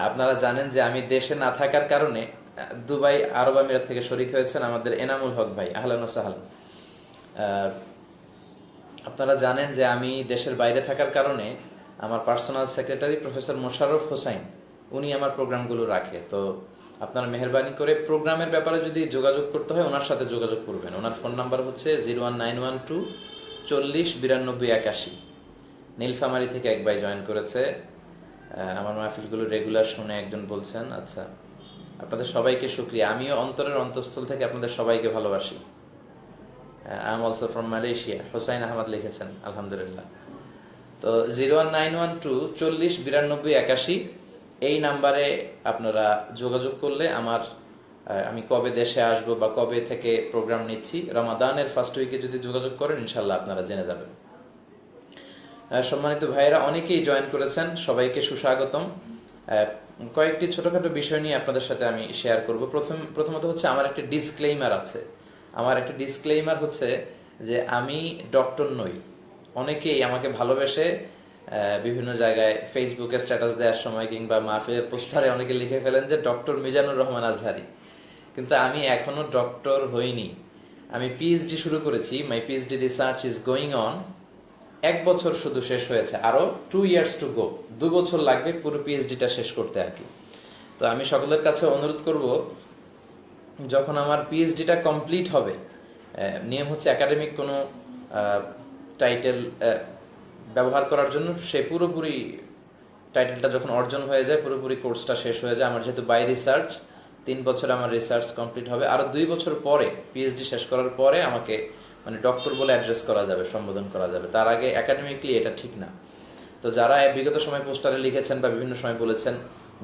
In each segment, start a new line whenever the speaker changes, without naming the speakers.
আপনারা জানেন যে আমি দেশে না থাকার কারণে দুবাই আরব আমিরাত থেকে শরীক হয়েছেন আমাদের এনামুল হক ভাই। আহলান ওয়া সাহলান। আপনারা জানেন যে আমি দেশের বাইরে থাকার কারণে আমার personal secretary professor Mosharraf Hossain উনি আমার প্রোগ্রামগুলো রাখে। তো আপনারা মেহরবানি করে প্রোগ্রামের ব্যাপারে যদি যোগাযোগ করতে হয় ওনার সাথে যোগাযোগ করবেন। ওনার ফোন নাম্বার হচ্ছে 01912 40 92 81। নীলফামারী থেকে এক ভাই জয়েন করেছে। আমার মাহফিলগুলো রেগুলার শুনে একজন বলছেন। আচ্ছা, আপনাদের সবাইকে শুক্রিয়া। আমিও অন্তরের অন্তঃস্থল থেকে আপনাদের সবাইকে ভালোবাসি। I am also from Malaysia. Hossain Ahmed লিখেছেন, আলহামদুলিল্লাহ। তো 01912 40 92 81 এই নাম্বারে আপনারা যোগাযোগ করলে আমি কবে দেশে আসবো বা কবে থেকে প্রোগ্রাম নিচ্ছি, রমাদানের ফার্স্ট উইকে যদি যোগাযোগ করেন ইনশাল্লাহ আপনারা জেনে যাবেন। সম্মানিত ভাইয়েরা অনেকেই জয়েন করেছেন, সবাইকে সুস্বাগতম। কয়েকটি ছোটখাটো বিষয় নিয়ে আপনাদের সাথে আমি শেয়ার করব। প্রথমত হচ্ছে আমার একটা ডিসক্লেইমার আছে। আমার একটা ডিসক্লেইমার হচ্ছে যে আমি ডক্টর নই। অনেকেই আমাকে ভালোবেসে বিভিন্ন জায়গায় ফেসবুকে স্ট্যাটাস দেওয়ার সময় কিংবা মাহফিলের পোস্টারে অনেকে লিখে ফেলেন যে ডক্টর মিজানুর রহমান আজহারি, কিন্তু আমি এখনো ডক্টর হইনি। আমি পিএইচডি শুরু করেছি। মাই PhD research is going on. 1 বছর শুধু শেষ হয়েছে, আরো 2 ইয়ার্স টু গো। 2 বছর লাগবে পুরো পিএইচডিটা শেষ করতে আর কি। তো আমি সকলের কাছে অনুরোধ করব, যখন আমার পিএইচডিটা কমপ্লিট হবে, নিয়ম হচ্ছে একাডেমিক কোনো টাইটেল ব্যবহার করার জন্য সে পুরোপুরি টাইটেলটা যখন অর্জন হয়ে যায়, পুরোপুরি কোর্সটা শেষ হয়ে যায়, আমার যেহেতু বাই রিসার্চ 3 বছর আমার রিসার্চ কমপ্লিট হবে, আরো 2 বছর পরে পিএইচডি শেষ করার পরে আমাকে মানে ডক্টর বলে অ্যাড্রেস করা যাবে, সম্বোধন করা যাবে। তার আগে একাডেমিকলি এটা ঠিক না। তো যারা বিগত সময় পোস্টারে লিখেছেন বা বিভিন্ন সময় বলেছেন,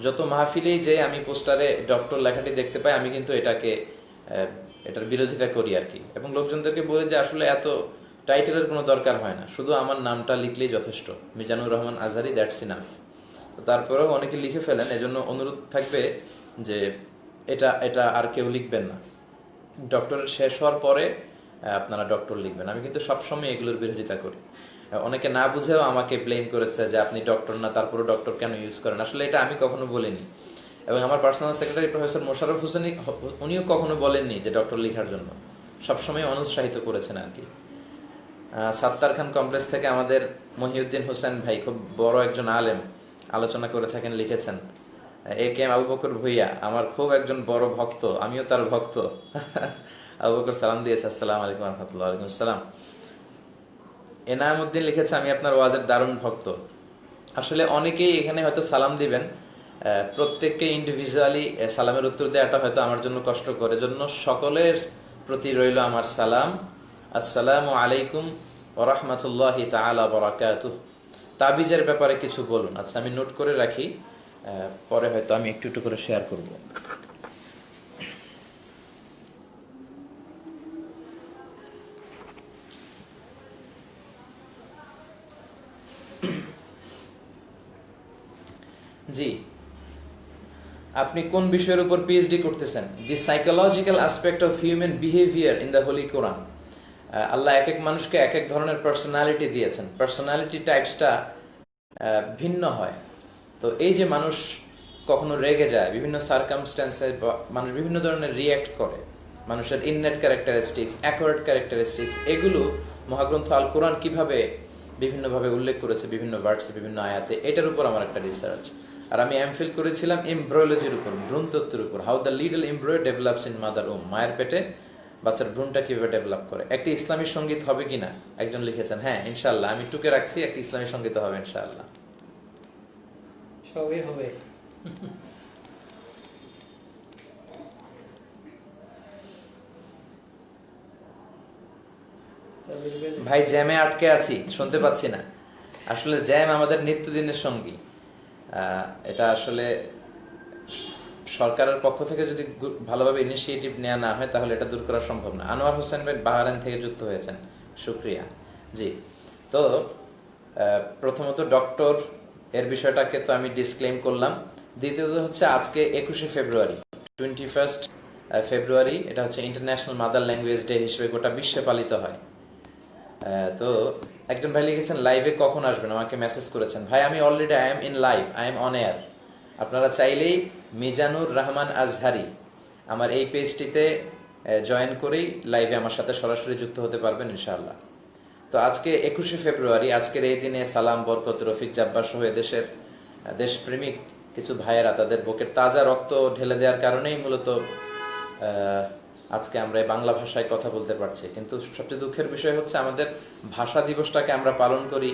যত মাহফিলেই যে আমি পোস্টারে ডক্টর লেখাটি দেখতে পাই, আমি কিন্তু এটার বিরোধিতা করি আর কি। এবং লোকজনদেরকে বলি যে আসলে এত টাইটেলের কোনো দরকার হয় না, শুধু আমার নামটা লিখলেই যথেষ্ট, মিজানুর রহমান আজহারি, দ্যাটস ইনাফ। তারপরেও অনেকে লিখে ফেলেন, এজন্য অনুরোধ থাকবে যে এটা এটা আর কেউ লিখবেন না। ডক্টরের শেষ হওয়ার পরে আপনারা ডক্টর লিখবেন। আমি কিন্তু সবসময় এগুলোর বিরোধিতা করি। অনেকে না বুঝেও আমাকে ব্লেম করেছে যে আপনি ডক্টর না, তারপরে ডক্টর কেন ইউজ করেন। আসলে এটা আমি কখনো বলিনি, এবং আমার personal secretary professor Mosharraf Hossain উনিও কখনো বলেননি যে ডক্টর লেখার জন্য, সবসময় অনুৎসাহিত করেছেন আর কি। সাত্তার খান কমপ্লেক্স থেকে আমাদের মহিউদ্দিন হোসেন ভাই, খুব বড় একজন আলেম, আলোচনা করে থাকেন, লিখেছেন এ কে এম আবু বকর ভুইয়া আমার খুব একজন বড় ভক্ত, আমিও তার ভক্ত। আবু বকর সালাম দিয়েছে, আসসালামু আলাইকুম ওয়া রাহমাতুল্লাহি ওয়া আলাইকুম আসসালাম। এনামউদ্দিন লিখেছে আমি আপনার ওয়াজের দারুণ ভক্ত। আসলে অনেকেই এখানে হয়তো সালাম দিবেন, প্রত্যেককে ইন্ডিভিজুয়ালি সালামের উত্তর দেওয়াটা হয়তো আমার জন্য কষ্ট করে, জন্য সকলের প্রতি রইল আমার সালাম। আসসালামু আলাইকুম ওয়া রাহমাতুল্লাহি তাআলা ওয়া বারাকাতুহু। তাবিজের ব্যাপারে কিছু বলুন। আচ্ছা, আমি নোট করে রাখি, পরে হয়তো আমি একটু একটু করে শেয়ার করব। জি, আপনি কোন বিষয়ের উপর পিএইচডি করতেছেন? The psychological aspect of human behaviour in the holy Quran. Allah এক এক মানুষকে এক এক ধরনের পার্সোনালিটি দিয়েছেন। পার্সোনালিটি টাইপসটা ভিন্ন হয়। তো এই যে মানুষ কখনো রেগে যায়, বিভিন্ন সার্কামস্ট্যান্সে মানুষ বিভিন্ন ধরনের রিয়্যাক্ট করে, মানুষের ইননেট ক্যারেক্টারিস্টিক্স, অ্যাকোয়ার্ড ক্যারেক্টারিস্টিক্স, এগুলো মহাগ্রন্থ আল কোরআন কিভাবে বিভিন্নভাবে উল্লেখ করেছে, বিভিন্ন ভার্সে, বিভিন্ন আয়াতে, এটার উপর আমার একটা রিসার্চ। আর আমি এমফিল করেছিলাম এমব্রয়োলজির উপর, ভ্রূণতত্ত্বের উপর, how the little embryo develops in mother womb, মায়ের পেটে বাচ্চার ভ্রূণটা কিভাবে ডেভেলপ করে। একটি ইসলামী সঙ্গীত হবে কিনা একজন লিখেছেন। হ্যাঁ, ইনশাআল্লাহ, আমি টুকে রাখছি, একটি ইসলামী সঙ্গীত হবে ইনশাআল্লাহ।
সবই হবে।
ভাই জ্যামে আটকে আছি, শুনতে পাচ্ছি না। আসলে জ্যাম আমাদের নিত্যদিনের সঙ্গী। এটা আসলে সরকারের পক্ষ থেকে যদি ভালোভাবে ইনিশিয়েটিভ নেওয়া না হয় তাহলে এটা দূর করা সম্ভব না। আনোয়ার হোসেন ভাই বাহরাইন থেকে যুক্ত হয়েছেন, শুক্রিয়া। জি, তো প্রথমত ডক্টর এর বিষয়টাকে তো আমি ডিসক্লেম করলাম। দ্বিতীয়ত হচ্ছে আজকে 21শে ফেব্রুয়ারি, 21 ফেব্রুয়ারি, এটা হচ্ছে ইন্টারন্যাশনাল মাদার ল্যাঙ্গুয়েজ ডে হিসেবে গোটা বিশ্বে পালিত হয়। তো একজন ভাই লিখেছেন লাইভে কখন আসবেন, আমাকে মেসেজ করেছেন। ভাই আমি already I am in live, I am on air. আপনারা চাইলেই মিজানুর রহমান আজহারি আমার এই পেজটিতে জয়েন করেই লাইভে আমার সাথে সরাসরি যুক্ত হতে পারবেন ইনশাআল্লাহ। তো আজকে 21শে ফেব্রুয়ারি, আজকের এই দিনে সালাম, বরকত, রফিক, জাব্বার সহ এদেশের দেশপ্রেমিক কিছু ভাইয়েরা তাদের বুকের তাজা রক্ত ঢেলে দেওয়ার কারণেই মূলত আজকে আমরা এই বাংলা ভাষায় কথা বলতে পারছি। কিন্তু সবচেয়ে দুঃখের বিষয় হচ্ছে আমাদের ভাষা দিবসটাকে আমরা পালন করি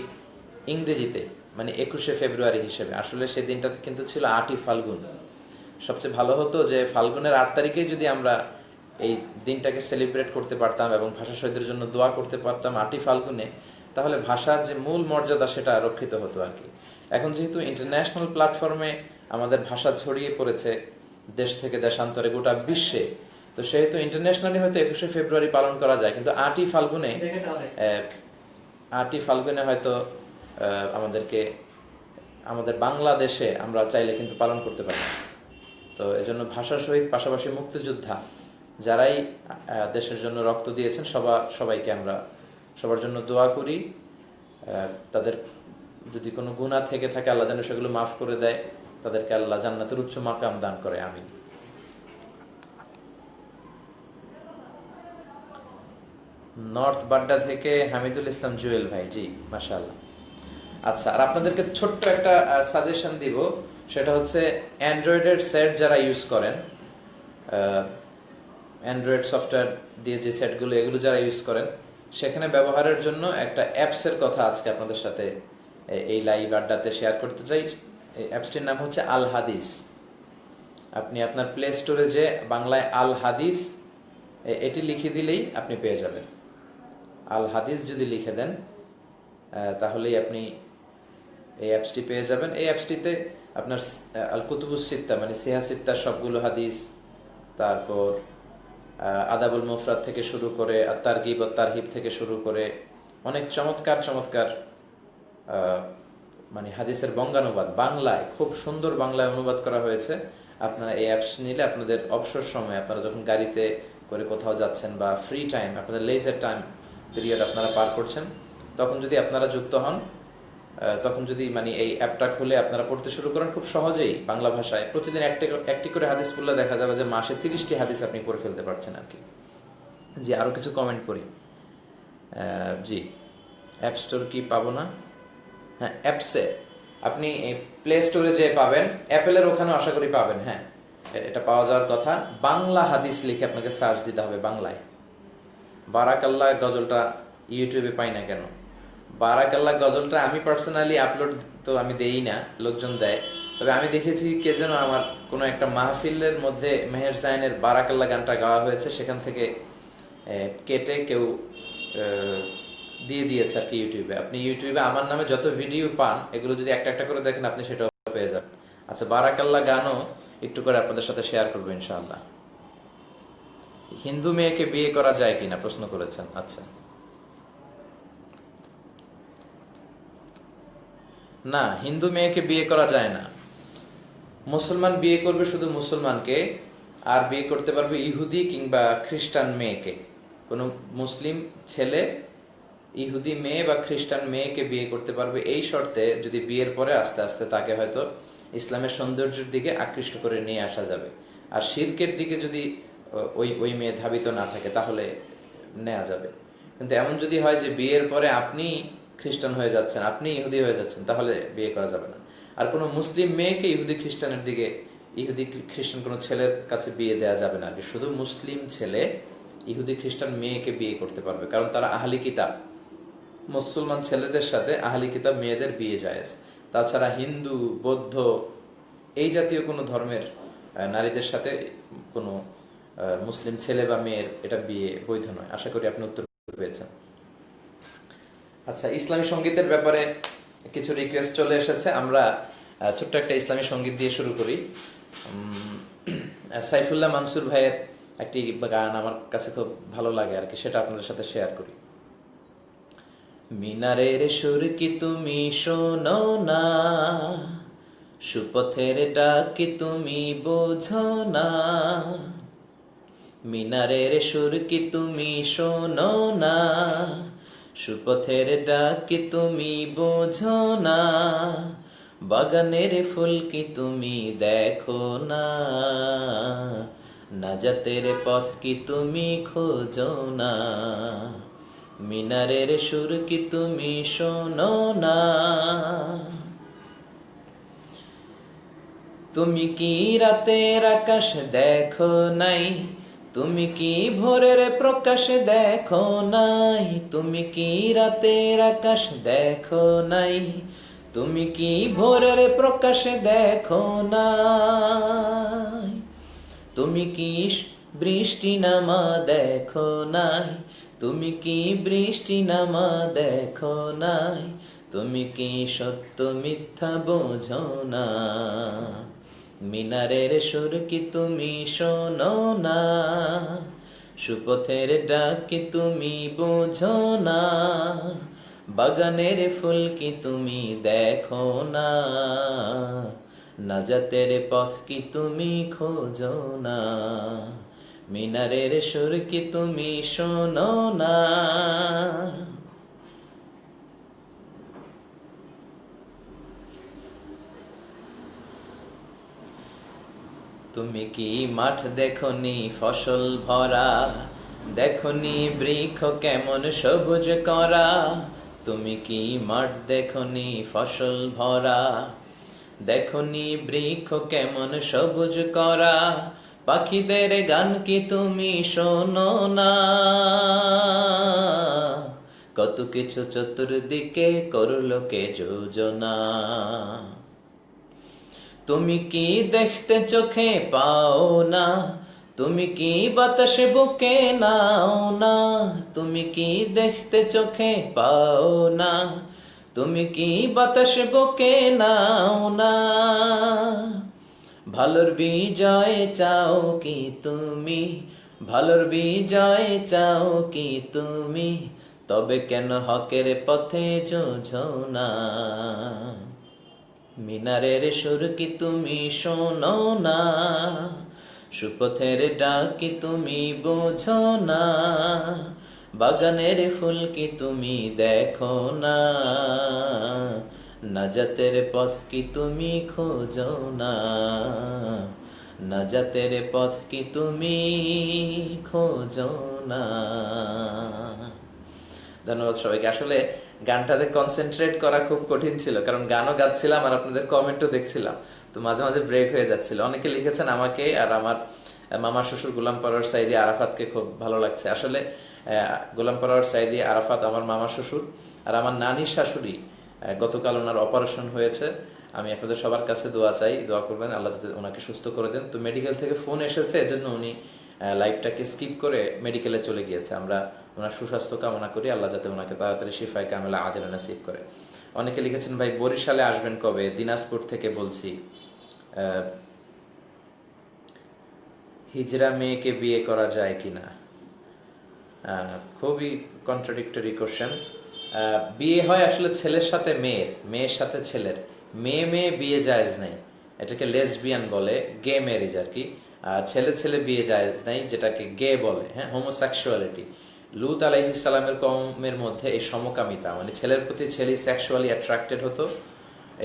ইংরেজিতে, মানে 21শে ফেব্রুয়ারি হিসেবে। আসলে সেই দিনটা কিন্তু ছিল 8ই ফাল্গুন। সবচেয়ে ভালো হতো যে ফাল্গুনের 8 তারিখেই যদি আমরা এই দিনটাকে সেলিব্রেট করতে পারতাম এবং ভাষা শহীদদের জন্য দোয়া করতে পারতাম 8ই ফাল্গুনে, তাহলে ভাষার যে মূল মর্যাদা সেটা রক্ষিত হতো আর কি। এখন যেহেতু ইন্টারন্যাশনাল প্ল্যাটফর্মে আমাদের ভাষা ছড়িয়ে পড়েছে দেশ থেকে দেশান্তরে গোটা বিশ্বে, তো সেহেতু ইন্টারন্যাশনালি হয়তো 21শে ফেব্রুয়ারি পালন করা যায়, কিন্তু 8ই ফাল্গুনে হয়তো আমাদেরকে আমাদের বাংলাদেশে আমরা চাইলে কিন্তু পালন করতে পারি। তো এজন্য ভাষা শহীদ পাশাপাশি মুক্তিযোদ্ধা যারাই দেশের জন্য রক্ত দিয়েছেন সবাইকে আমরা সবার জন্য দোয়া করি। তাদের যদি কোনো গুনাহ থেকে থাকে আল্লাহ যেন সেগুলো মাফ করে দেয়, তাদেরকে আল্লাহ জান্নাতের উচ্চ মাকাম দান করে, আমিন। নর্থ বাড্ডা থেকে হামিদুল ইসলাম জুয়েল ভাই, জি মাশাআল্লাহ। আচ্ছা, আর আপনাদেরকে ছোট্ট একটা সাজেশন দিব, সেটা হচ্ছে অ্যান্ড্রয়েডের সেট যারা ইউজ করেন, অ্যান্ড্রয়েড সফটওয়্যার দিয়ে যে সেটগুলো এগুলো যারা ইউজ করেন, সেখানে ব্যবহারের জন্য একটা অ্যাপসের কথা আজকে আপনাদের সাথে এই লাইভ আড্ডাতে শেয়ার করতে চাই। এই অ্যাপসটির নাম হচ্ছে আল হাদিস। আপনি আপনার প্লে স্টোরে যে বাংলায় আল হাদিস এটি লিখে দিলেই আপনি পেয়ে যাবেন। আল হাদিস যদি লিখে দেন তাহলেই আপনি এই অ্যাপসটি পেয়ে যাবেন। এই অ্যাপসটিতে আপনার আল কুতুবুস সিত্তা মানে সিহা সিত্তার সবগুলো হাদিস, তারপর আদাবুল মুফরাদ থেকে শুরু করে তারগিব ও তারহিব থেকে শুরু করে অনেক চমৎকার চমৎকার মানে হাদিসের বঙ্গানুবাদ বাংলায়, খুব সুন্দর বাংলায় অনুবাদ করা হয়েছে। আপনারা এই অ্যাপস নিলে আপনাদের অবসর সময়, আপনারা যখন গাড়িতে করে কোথাও যাচ্ছেন বা ফ্রি টাইম, আপনাদের লেজার টাইম পিরিয়ড আপনারা পার করছেন, তখন যদি আপনারা যুক্ত হন, তখন যদি মানে এই অ্যাপটা খুলে আপনারা পড়তে শুরু করেন খুব সহজেই বাংলা ভাষায়, প্রতিদিন একটি করে হাদিস পড়লে দেখা যাবে যে মাসে 30টি হাদিস আপনি পড়ে ফেলতে পারছেন আর কি। জি, আরো কিছু কমেন্ট করি। জি, অ্যাপ স্টোর কি পাবো না? হ্যাঁ, অ্যাপসে আপনি প্লে স্টোরে যে পাবেন, অ্যাপেলের ওখানেও আশা করি পাবেন। হ্যাঁ, এটা পাওয়া যাওয়ার কথা। বাংলা হাদিস লিখে আপনাকে সার্চ দিতে হবে বাংলায়। বারাকাল্লাহ গজলটা ইউটিউবে পাই না কেন? বারাকাল্লাহ গজলটা আমি পার্সোনালি আপলোড তো আমি দেই না, লোকজন দেয়। তবে আমি দেখেছি কে যেন আমার কোনো একটা মাহফিলের মধ্যে মেহের জাইনের বারাকাল্লাহ গানটা গাওয়া হয়েছে, সেখান থেকে কেটে কেউ দিয়ে দিয়েছে আর কি ইউটিউবে। আপনি ইউটিউবে আমার নামে যত ভিডিও পান এগুলো যদি একটা একটা করে দেখেন আপনি সেটাও পেয়ে যাবেন। আচ্ছা, বারাকাল্লাহ গানও একটু করে আপনাদের সাথে শেয়ার করবো ইনশাআল্লাহ। হিন্দু মেয়েকে বিয়ে করা যায় কিনা প্রশ্ন করেছেন। আচ্ছা, না, হিন্দু মেয়েকে বিয়ে করা যায় না। মুসলমান বিয়ে করবে শুধু মুসলমানকে, আর বিয়ে করতে পারবে ইহুদি কিংবা খ্রিস্টান মেয়েকে। কোনো মুসলিম ছেলে ইহুদি মেয়ে বা খ্রিস্টান মেয়েকে বিয়ে করতে পারবে এই শর্তে, যদি বিয়ের পরে আস্তে আস্তে তাকে হয়তো ইসলামের সৌন্দর্যের দিকে আকৃষ্ট করে নিয়ে আসা যাবে। আর শিরকের দিকে যদি ওই মেয়ে ধাবিত না থাকে তাহলে নেওয়া যাবে। কিন্তু এমন যদি হয় যে বিয়ের পরে আপনি খ্রিস্টান হয়ে যাচ্ছেন, আপনি ইহুদি হয়ে যাচ্ছেন, তাহলে বিয়ে করা যাবে না। আর কোনো মুসলিম মেয়েকে ইহুদি খ্রিস্টানের দিকে, ইহুদি খ্রিস্টান কোনো ছেলের কাছে বিয়ে দেওয়া যাবে না। শুধু মুসলিম ছেলে ইহুদি খ্রিস্টান মেয়েকে বিয়ে করতে পারবে, কারণ তারা আহলি কিতাব। মুসলমান ছেলেদের সাথে আহলি কিতাব মেয়েদের বিয়ে জায়েজ। তাছাড়া হিন্দু, বৌদ্ধ এই জাতীয় কোনো ধর্মের নারীদের সাথে কোনো মুসলিম ছেলে বা মেয়ের এটা বিয়ে বৈধ নয়। আশা করি আপনি উত্তর পেয়েছেন। আচ্ছা, ইসলামী সঙ্গীতের ব্যাপারে কিছু রিকোয়েস্ট চলে এসেছে। আমরা ছোট্ট একটা ইসলামী সঙ্গীত দিয়ে শুরু করি। সাইফুল্লাহ মানসুর ভাইয়ের একটি গান আমার কাছে খুব ভালো লাগে আর কি, সেটা আপনাদের সাথে শেয়ার করি। মিনারের সুর কি তুমি শোনো না, সুপথের ডাক কি তুমি বোঝো না, মিনারের সুর কি তুমি শোনো না, সুপথের ডাক কি তুমি বোঝো না, বাগানের ফুল কি তুমি দেখো না, নাজাতের পথ কি তুমি খোঁজো না, মিনারের সুর কি তুমি শোনো না। তুমি কি রাতের আকাশ দেখো নাই, তুমি কি ভোরের প্রকাশ দেখো নাই, তুমি কি রাতের আকাশ দেখো নাই, তুমি কি ভোরের প্রকাশ দেখো নাই, তুমি কি বৃষ্টি নামা দেখো নাই, তুমি কি বৃষ্টি নামা দেখো নাই, তুমি কি সত্য মিথ্যা বোঝো না, মিনারের সুর কি তুমি শোনো না, সুপথের ডাক কি তুমি বোঝো না, বাগানের ফুল কি তুমি দেখো না, নাজাতের পথ কি তুমি খোঁজো না, মিনারের সুর কি তুমি শোনো না। তুমি কি মাঠ দেখনি ফসল ভরা, দেখনি বৃক্ষ কেমন সবুজ করা, তুমি কি মাঠ দেখনি ফসল ভরা, দেখনি বৃক্ষ কেমন সবুজ করা, পাখিদের গান কি তুমি শোনো না, কত কিছু চতুর্দিকে করলো কে যোজনা, তুমি কি দেখতে চোখে পাও না, তুমি কি বাতাসে বুকে নাও না, তুমি কি দেখতে চোখে পাও না, তুমি কি বাতাসে বুকে নাও না, ভালোর বিজয় চাও কি তুমি, ভালোর বিজয় চাও কি তুমি, তবে কেন হকের পথে যোঝো না, মিনারের সুর কি তুমি শোনো না, সুপথের ডাক কি তুমি বোঝো না, বাগানের ফুল কি তুমি দেখো না, নাজাতের পথ কি তুমি খোঁজো না, নাজাতের পথ কি তুমি খোঁজো না। ধন্যবাদ সবাইকে। আসলে গানটাতে কনসেন্ট্রেট করা খুব কঠিন ছিল, কারণ গানও গাচ্ছিলাম আর আপনাদের কমেন্টও দেখছিলাম, তো মাঝে মাঝে ব্রেক হয়ে যাচ্ছিল। অনেকে লিখেছেন আমাকে আর আমার মামা শ্বশুর গোলাম পরোয়ার সাইদি আরাফাতকে খুব ভালো লাগছে। আসলে গোলাম পরোয়ার সাইদি আরাফাত আমার মামা শ্বশুর, আর আমার নানির শাশুড়ি গতকাল ওনার অপারেশন হয়েছে। আমি আপনাদের সবার কাছে দোয়া চাই, দোয়া করবেন আল্লাহ যাতে ওনাকে সুস্থ করে দেন। তো মেডিকেল থেকে ফোন এসেছে, এজন্য উনি লাইভটাকে স্কিপ করে মেডিকেলে চলে গিয়েছে। আমরা ওনার সুস্বাস্থ্য কামনা করি, আল্লাহ যাতে ওনাকে তাড়াতাড়ি শিফায়ে কামেলা আজলা নসিব করে। অনেকে লিখেছেন ভাই বরিশালে আসবেন কবে, দিনাজপুর থেকে বলছি। হিজরা মেয়েকে বিয়ে করা যায় কিনা, খুবই কন্ট্রাডিক্টরি কোশ্চেন। বিয়ে হয় আসলে ছেলের সাথে মেয়ের, মেয়ের সাথে ছেলের, মেয়ে মেয়ে বিয়ে জায়েজ নাই, এটাকে লেসবিয়ান বলে, গে ম্যারেজ আর কি। ছেলে ছেলে বিয়ে জায়েজ নাই, যেটাকে গে বলে, হ্যাঁ, হোমোসেক্সুয়ালিটি। লুত আলাইহিস সালামের কওমের মধ্যে এই সমকামিতা, মানে ছেলের প্রতি ছেলে সেক্সুয়ালি অ্যাট্রাক্টেড হতো,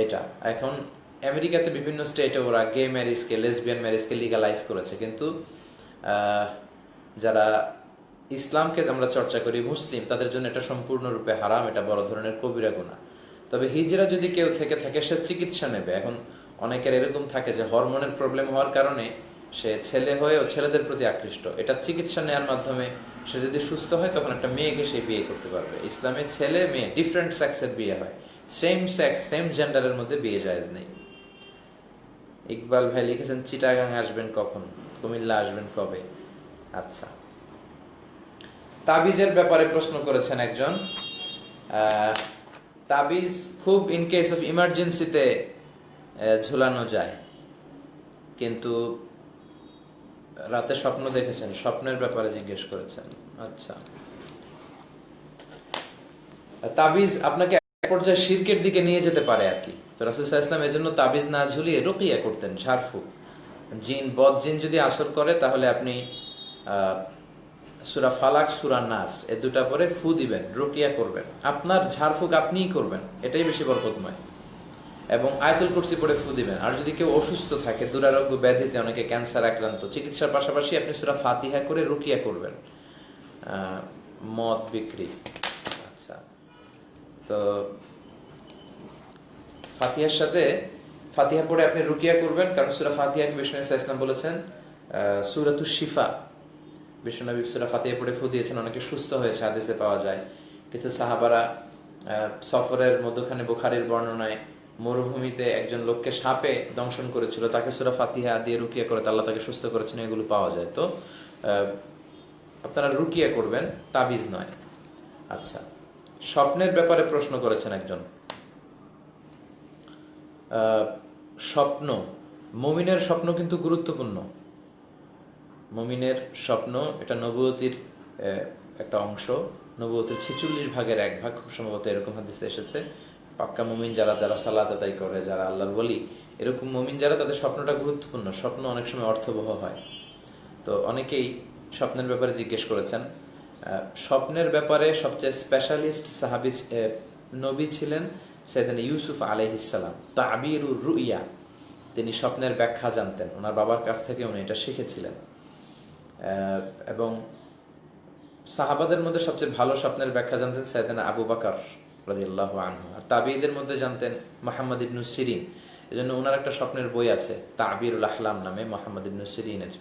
এটা এখন আমেরিকাতে বিভিন্ন স্টেটে ওরা গে ম্যারেজকে, লেসবিয়ান ম্যারেজকে লিগালাইজ করেছে। কিন্তু যারা ইসলামকে আমরা চর্চা করি, মুসলিম, তাদের জন্য এটা সম্পূর্ণরূপে হারাম, এটা বড় ধরনের কবিরা গুনাহ। তবে হিজরা যদি কেউ থেকে থাকে সে চিকিৎসা নেবে। এখন অনেকের এরকম থাকে যে হরমোনের প্রবলেম হওয়ার কারণে সে ছেলে হয়েও ছেলেদের প্রতি আকৃষ্ট, এটা চিকিৎসা নেওয়ার মাধ্যমে সে যদি সুস্থ হয় তখন একটা মেয়েকে সে বিয়ে করতে পারবে। ইসলামে ছেলে মেয়ে ডিফারেন্ট সেক্সের বিয়ে হয়, সেম সেক্স সেম জেন্ডারের মধ্যে বিয়ে জায়েজ নেই। ইকবাল ভাই লিখেছেন চিটাগাং আসবেন কখন, কুমিল্লা আসবেন কবে। আচ্ছা, তাবিজের ব্যাপারে প্রশ্ন করেছেন একজন। তাবিজ খুব ইন কেস অফ ইমার্জেন্সিতে ঝুলানো যায়, কিন্তু রাতে স্বপ্ন দেখেছেন, স্বপ্নের ব্যাপারে জিজ্ঞেস করেছেন। আচ্ছা, তাবিজ আপনাকে এক পর্যায়ে শিরকের দিকে নিয়ে যেতে পারে আর কি। তো রাসূল সাল্লাল্লাহু আলাইহি ওয়াসাল্লাম এজন্য তাবিজ না ঝুলিয়ে রুকিয়া করতেন, ঝাড়ফুঁক। জিন, বদ জিন যদি আসর করে তাহলে আপনি সূরা ফালাক, সূরা নাস এ দুটা পরে ফু দিবেন, রুকিয়া করবেন, আপনার ঝাড়ফুঁক আপনিই করবেন, এটাই বেশি বরকতময়। এবং আয়াতুল কুরসি পড়ে ফু দিবেন। আর যদি কেউ অসুস্থ থাকে, দুরারোগ্য ব্যাধিতে, অনেকে ক্যান্সার আক্রান্ত, চিকিৎসার পাশাপাশি আপনি সূরা ফাতিহা করে রুকিয়া করবেন। মদ বিক্রি, আচ্ছা, তো ফাতিহার সাথে ফাতিহা পড়ে আপনি রুকিয়া করবেন, কারণ সূরা ফাতিহাকে বিষ্ণু ইসলাম বলেছেন সূরাতুশ শিফা। বিশ্বনবী সূরা ফাতিহা পড়ে ফু দিয়েছেন, অনেকে সুস্থ হয়েছে, হাদিসে পাওয়া যায়। কিছু সাহাবারা সফরের মধ্যখানে বুখারীর বর্ণনায় মরুভূমিতে একজন লোককে সাপে দংশন করেছিল, তাকে সূরা ফাতিহা দিয়ে রুকিয়া করে আল্লাহ তাকে সুস্থ করেছেন, এগুলো পাওয়া যায়। তো আপনারা রুকিয়া করবেন, তাবিজ নয়। আচ্ছা, স্বপ্নের ব্যাপারে প্রশ্ন করেছেন একজন। স্বপ্ন, মুমিনের স্বপ্ন কিন্তু গুরুত্বপূর্ণ। মুমিনের স্বপ্ন এটা নবুয়তির একটা অংশ, নবুয়তির 46 ভাগের 1 ভাগ, খুব সম্ভবত এরকম হাদিসে এসেছে। পাক্কা মুমিন যারা, যারা সালাত আদায় করে, যারা আল্লাহর ওলি, এরকম মুমিন যারা, তাদের স্বপ্নটা গুরুত্বপূর্ণ। স্বপ্ন অনেক সময় অর্থবহ হয়। তো অনেকেই স্বপ্নের ব্যাপারে জিজ্ঞেস করেছেন। স্বপ্নের ব্যাপারে সবচেয়ে স্পেশালিস্ট সাহাবী নবী ছিলেন সাইয়েদনা ইউসুফ আলাইহিস সালাম। তাবিরুর রুইয়া, তিনি স্বপ্নের ব্যাখ্যা জানতেন, ওনার বাবার কাছ থেকে উনি এটা শিখেছিলেন। এবং সাহাবাদের মধ্যে সবচেয়ে ভালো স্বপ্নের ব্যাখ্যা জানতেন সাইয়েদনা আবু বকর রাদিয়াল্লাহু আনহু। আর তাবিঈদের মধ্যে জানতেন মুহাম্মদ ইবনে সিরিন। এজন্য ওনার একটা স্বপ্নের বই আছে তাবিরুল আহলাম নামে, মুহাম্মদ ইবনে সিরিনের।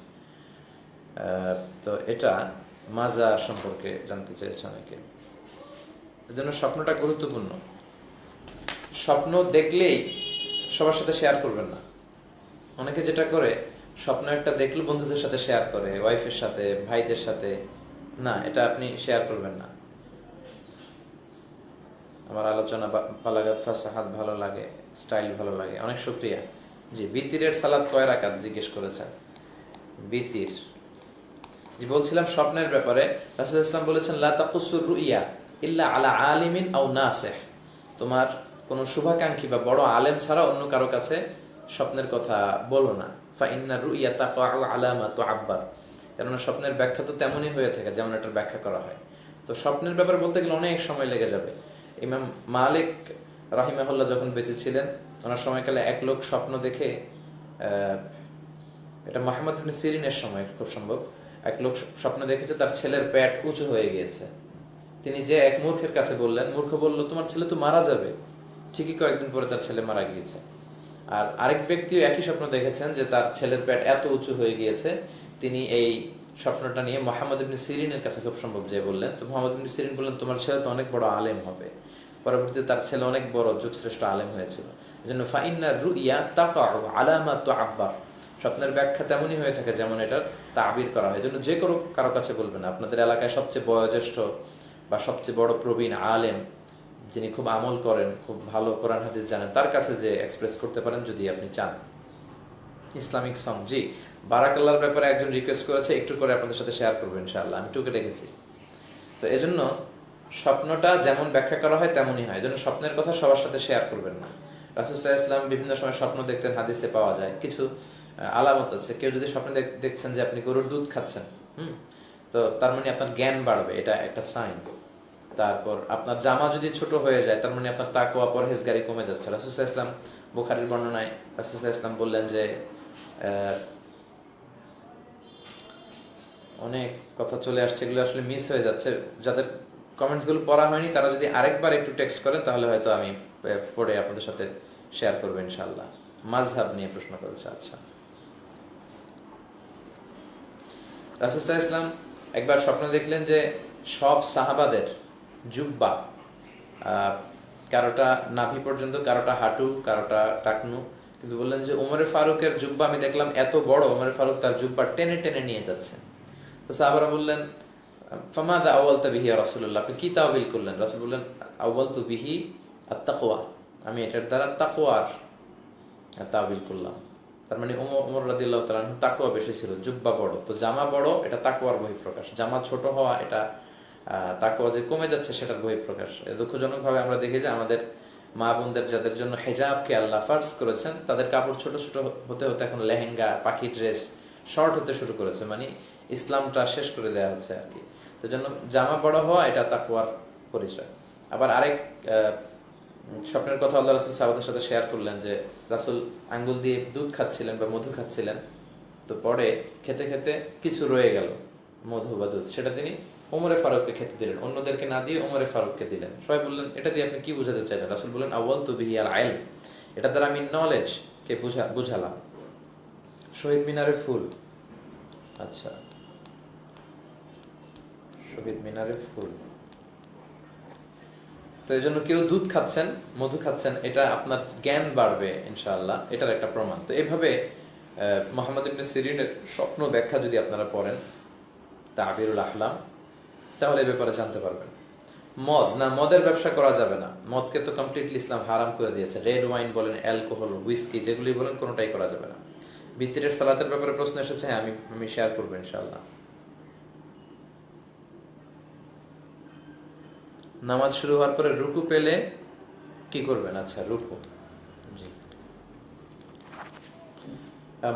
তো এটা মাজার সম্পর্কে জানতে চেয়েছে অনেকে। এজন্য স্বপ্নটা গুরুত্বপূর্ণ। স্বপ্ন দেখলেই সবার সাথে শেয়ার করবেন না। অনেকে যেটা করে, স্বপ্ন একটা দেখলে বন্ধুদের সাথে শেয়ার করে, ওয়াইফের সাথে, ভাইদের সাথে। না, এটা আপনি শেয়ার করবেন না। আমার আলোচনা বালাগাত ফাসাহাত ভালো লাগে, স্টাইল ভালো লাগে, অনেক শুকরিয়া। জি, বিতিরের সালাত কয় রাকাত জিজ্ঞেস করেছেন। বিতির, জি বলছিলাম স্বপ্নের ব্যাপারে রাসূল ইসলাম বলেছেন লা তাকুসুর রুইয়া ইল্লা আলা আলিমিন আও নাসিহ। তোমার কোনো শুভাকাঙ্ক্ষী বা বড় আলেম ছাড়া অন্য কারো কাছে স্বপ্নের কথা বলো না। ফা ইন্না রুইয়া তাকাউ আলা মা তুআব্বার, কারণ স্বপ্নের ব্যাখ্যা তো তেমনই হয়ে থাকে যেমন এটার ব্যাখ্যা করা হয়। তো স্বপ্নের ব্যাপারে বলতে গেলে অনেক সময় লেগে যাবে। ইমাম মালিক রাহিমাহুল্লাহ যখন বেঁচে ছিলেন, ওনার সময়কালে এক লোক স্বপ্ন দেখে, এটা মুহাম্মদ ইবনে সিরিনের সময় খুব সম্ভব, এক লোক স্বপ্ন দেখেছে তার ছেলের পেট উঁচু হয়ে গিয়েছে। তিনি যে এক মূর্খের কাছে বললেন, মূর্খ বলল তোমার ছেলে তো মারা যাবে। ঠিকই কয়েকদিন পরে তার ছেলে মারা গিয়েছে। আর আরেক ব্যক্তিও একই স্বপ্ন দেখেছেন যে তার ছেলের পেট এত উঁচু হয়ে গিয়েছে। তিনি এই স্বপ্নটা নিয়ে মুহাম্মদ ইবনে সিরিনের কাছে খুব সম্ভব যে বললেন। তো মুহাম্মদ ইবনে সিরিন বললেন তোমার ছেলে তো অনেক বড় আলেম হবে। পরবর্তীতে তার ছেলে অনেক বড় যুগশ্রেষ্ঠ আলেম হয়েছিল। এজন্য ফাইন্না রুইয়া তাকাউ আলা মা তুআব্বার, স্বপ্নের ব্যাখ্যা তেমনই হয়ে থাকে যেমন এটার তাবির করা হয়। এজন্য যে কারো কাছে বলবেন না। আপনাদের এলাকায় সবচেয়ে বয়োজ্যেষ্ঠ বা সবচেয়ে বড় প্রবীণ আলেম, যিনি খুব আমল করেন, খুব ভালো কোরআন হাদিস জানেন, তার কাছে যে এক্সপ্রেস করতে পারেন যদি আপনি চান। ইসলামিক সং, জি বারাকাল্লাহর ব্যাপারে একজন রিকোয়েস্ট করেছে, একটু করে আপনাদের সাথে শেয়ার করবো ইনশাআল্লাহ, আমি টুকে রেখেছি। তো এজন্য স্বপ্নটা যেমন ব্যাখ্যা করা হয় তেমনই হয়। এজন্য স্বপ্নের কথা সবার সাথে শেয়ার করবেন না। রাসূল সাল্লাল্লাহু আলাইহি ওয়াসাল্লাম বিভিন্ন সময় স্বপ্ন দেখতেন, হাদিসে পাওয়া যায়। কিছু আলামত আছে। কেউ যদি স্বপ্নে দেখছেন যে আপনি গরুর দুধ খাচ্ছেন, তো তার মানে আপনার জ্ঞান বাড়বে, এটা একটা সাইন। তারপর আপনার জামা যদি ছোট হয়ে যায়, তার মানে আপনার তাকওয়া পরহেজগারি কমে যাচ্ছে। রাসূল সাল্লাল্লাহু আলাইহি ওয়াসাল্লাম বুখারীর বর্ণনায় রাসূল সাল্লাল্লাহু আলাইহি ওয়াসাল্লাম বললেন যে অনেক কথা চলে আসছে, এগুলো আসলে মিস হয়ে যাচ্ছে। যাদের কমেন্টসগুলো পড়া হয়নি তারা যদি আরেকবার একটু টেক্সট করেন তাহলে হয়তো আমি পড়ে আপনাদের সাথে শেয়ার করবো ইনশাআল্লাহ। মাযহাব নিয়ে প্রশ্ন করেছে। আচ্ছা, রাসূল সাল্লাল্লাহু আলাইহি ওয়াসাল্লাম একবার স্বপ্ন দেখলেন যে সব সাহাবাদের জুব্বা, কারোটা নাভি পর্যন্ত, কারোটা হাঁটু, কারোটা টাকনু, কিন্তু বললেন যে ওমরে ফারুকের জুব্বা আমি দেখলাম এত বড়, ওমরে ফারুক তার জুব্বা টেনে টেনে নিয়ে যাচ্ছেন। তো সাহাবারা বললেন ফামাদা আউয়ালতা বিহি ইয়া রাসূলুল্লাহ, আপনি কি তাওয়িল করলেন? রাসূল বললেন আউয়ালতু বিহি আত-তাকওয়া, আমি এটার দ্বারা তাকওয়ার তাওয়িল করলাম। তার মানে ওমর রাদিয়াল্লাহু তাআলা তাকওয়া বেশি ছিল, জুব্বা বড়। তো জামা বড়, এটা তাকওয়ার বহিঃপ্রকাশ। জামা ছোট হওয়া, এটা তাকওয়া যে কমে যাচ্ছে সেটার বহিঃপ্রকাশ। দুঃখজনকভাবে আমরা দেখি যে আমাদের মা বোনদের যাদের জন্য হিজাবকে আল্লাহ ফারজ করেছেন, তাদের কাপড় ছোট ছোট হতে হতে এখন লেহেঙ্গা, পাখি ড্রেস, শর্ট হতে শুরু করেছে। মানে ইসলামটা শেষ করে দেওয়া হচ্ছে আর কি। তো জন্য জামা বড় হওয়া এটা তাকওয়ার পরিচয়। আবার আরেক স্বপ্নের কথা আল্লাহ রাসূল সাহাবাদের সাথে শেয়ার করলেন যে রাসূল আঙ্গুল দিয়ে দুধ খাচ্ছিলেন বা মধু খাচ্ছিলেন, তো পরে খেতে খেতে কিছু রয়ে গেল মধু বা দুধ, সেটা তিনি ওমরে ফারুককে খেতে দিলেন, অন্যদেরকে না দিয়ে ওমরে ফারুককে দিলেন। সবাই বললেন এটা দিয়ে আপনি কি বোঝাতে চাইলেন? রাসূল বললেন আউয়াল তু বিহি আল ইলম, এটা দ্বারা আমি নলেজ কে বুঝালাম। শহীদ মিনারে ফুল, আচ্ছা শহীদ মিনারে ফুল, তো এই জন্য কেউ দুধ খাচ্ছেন মধু খাচ্ছেন, এটা আপনার জ্ঞান বাড়বে ইনশাআল্লাহ, এটার একটা প্রমাণ। তো এইভাবে মুহাম্মদ ইবনে সিরিনের স্বপ্ন ব্যাখ্যা যদি আপনারা পড়েন তাবিরুল আহলাম, তাহলে এই ব্যাপারে জানতে পারবেন। মদ না, মদের ব্যবসা করা যাবে না, মদকে তো কমপ্লিটলি ইসলাম হারাম করে দিয়েছে। রেড ওয়াইন বলেন, অ্যালকোহল, হুইস্কি যেগুলি বলেন কোনোটাই করা যাবে না। ভিতরের সালাতের ব্যাপারে প্রশ্ন এসেছে, হ্যাঁ আমি শেয়ার করবো ইনশাআল্লাহ। নামাজ শুরু হওয়ার পরে রুকু পেলে কি করবেন? আচ্ছা রুকু, জি।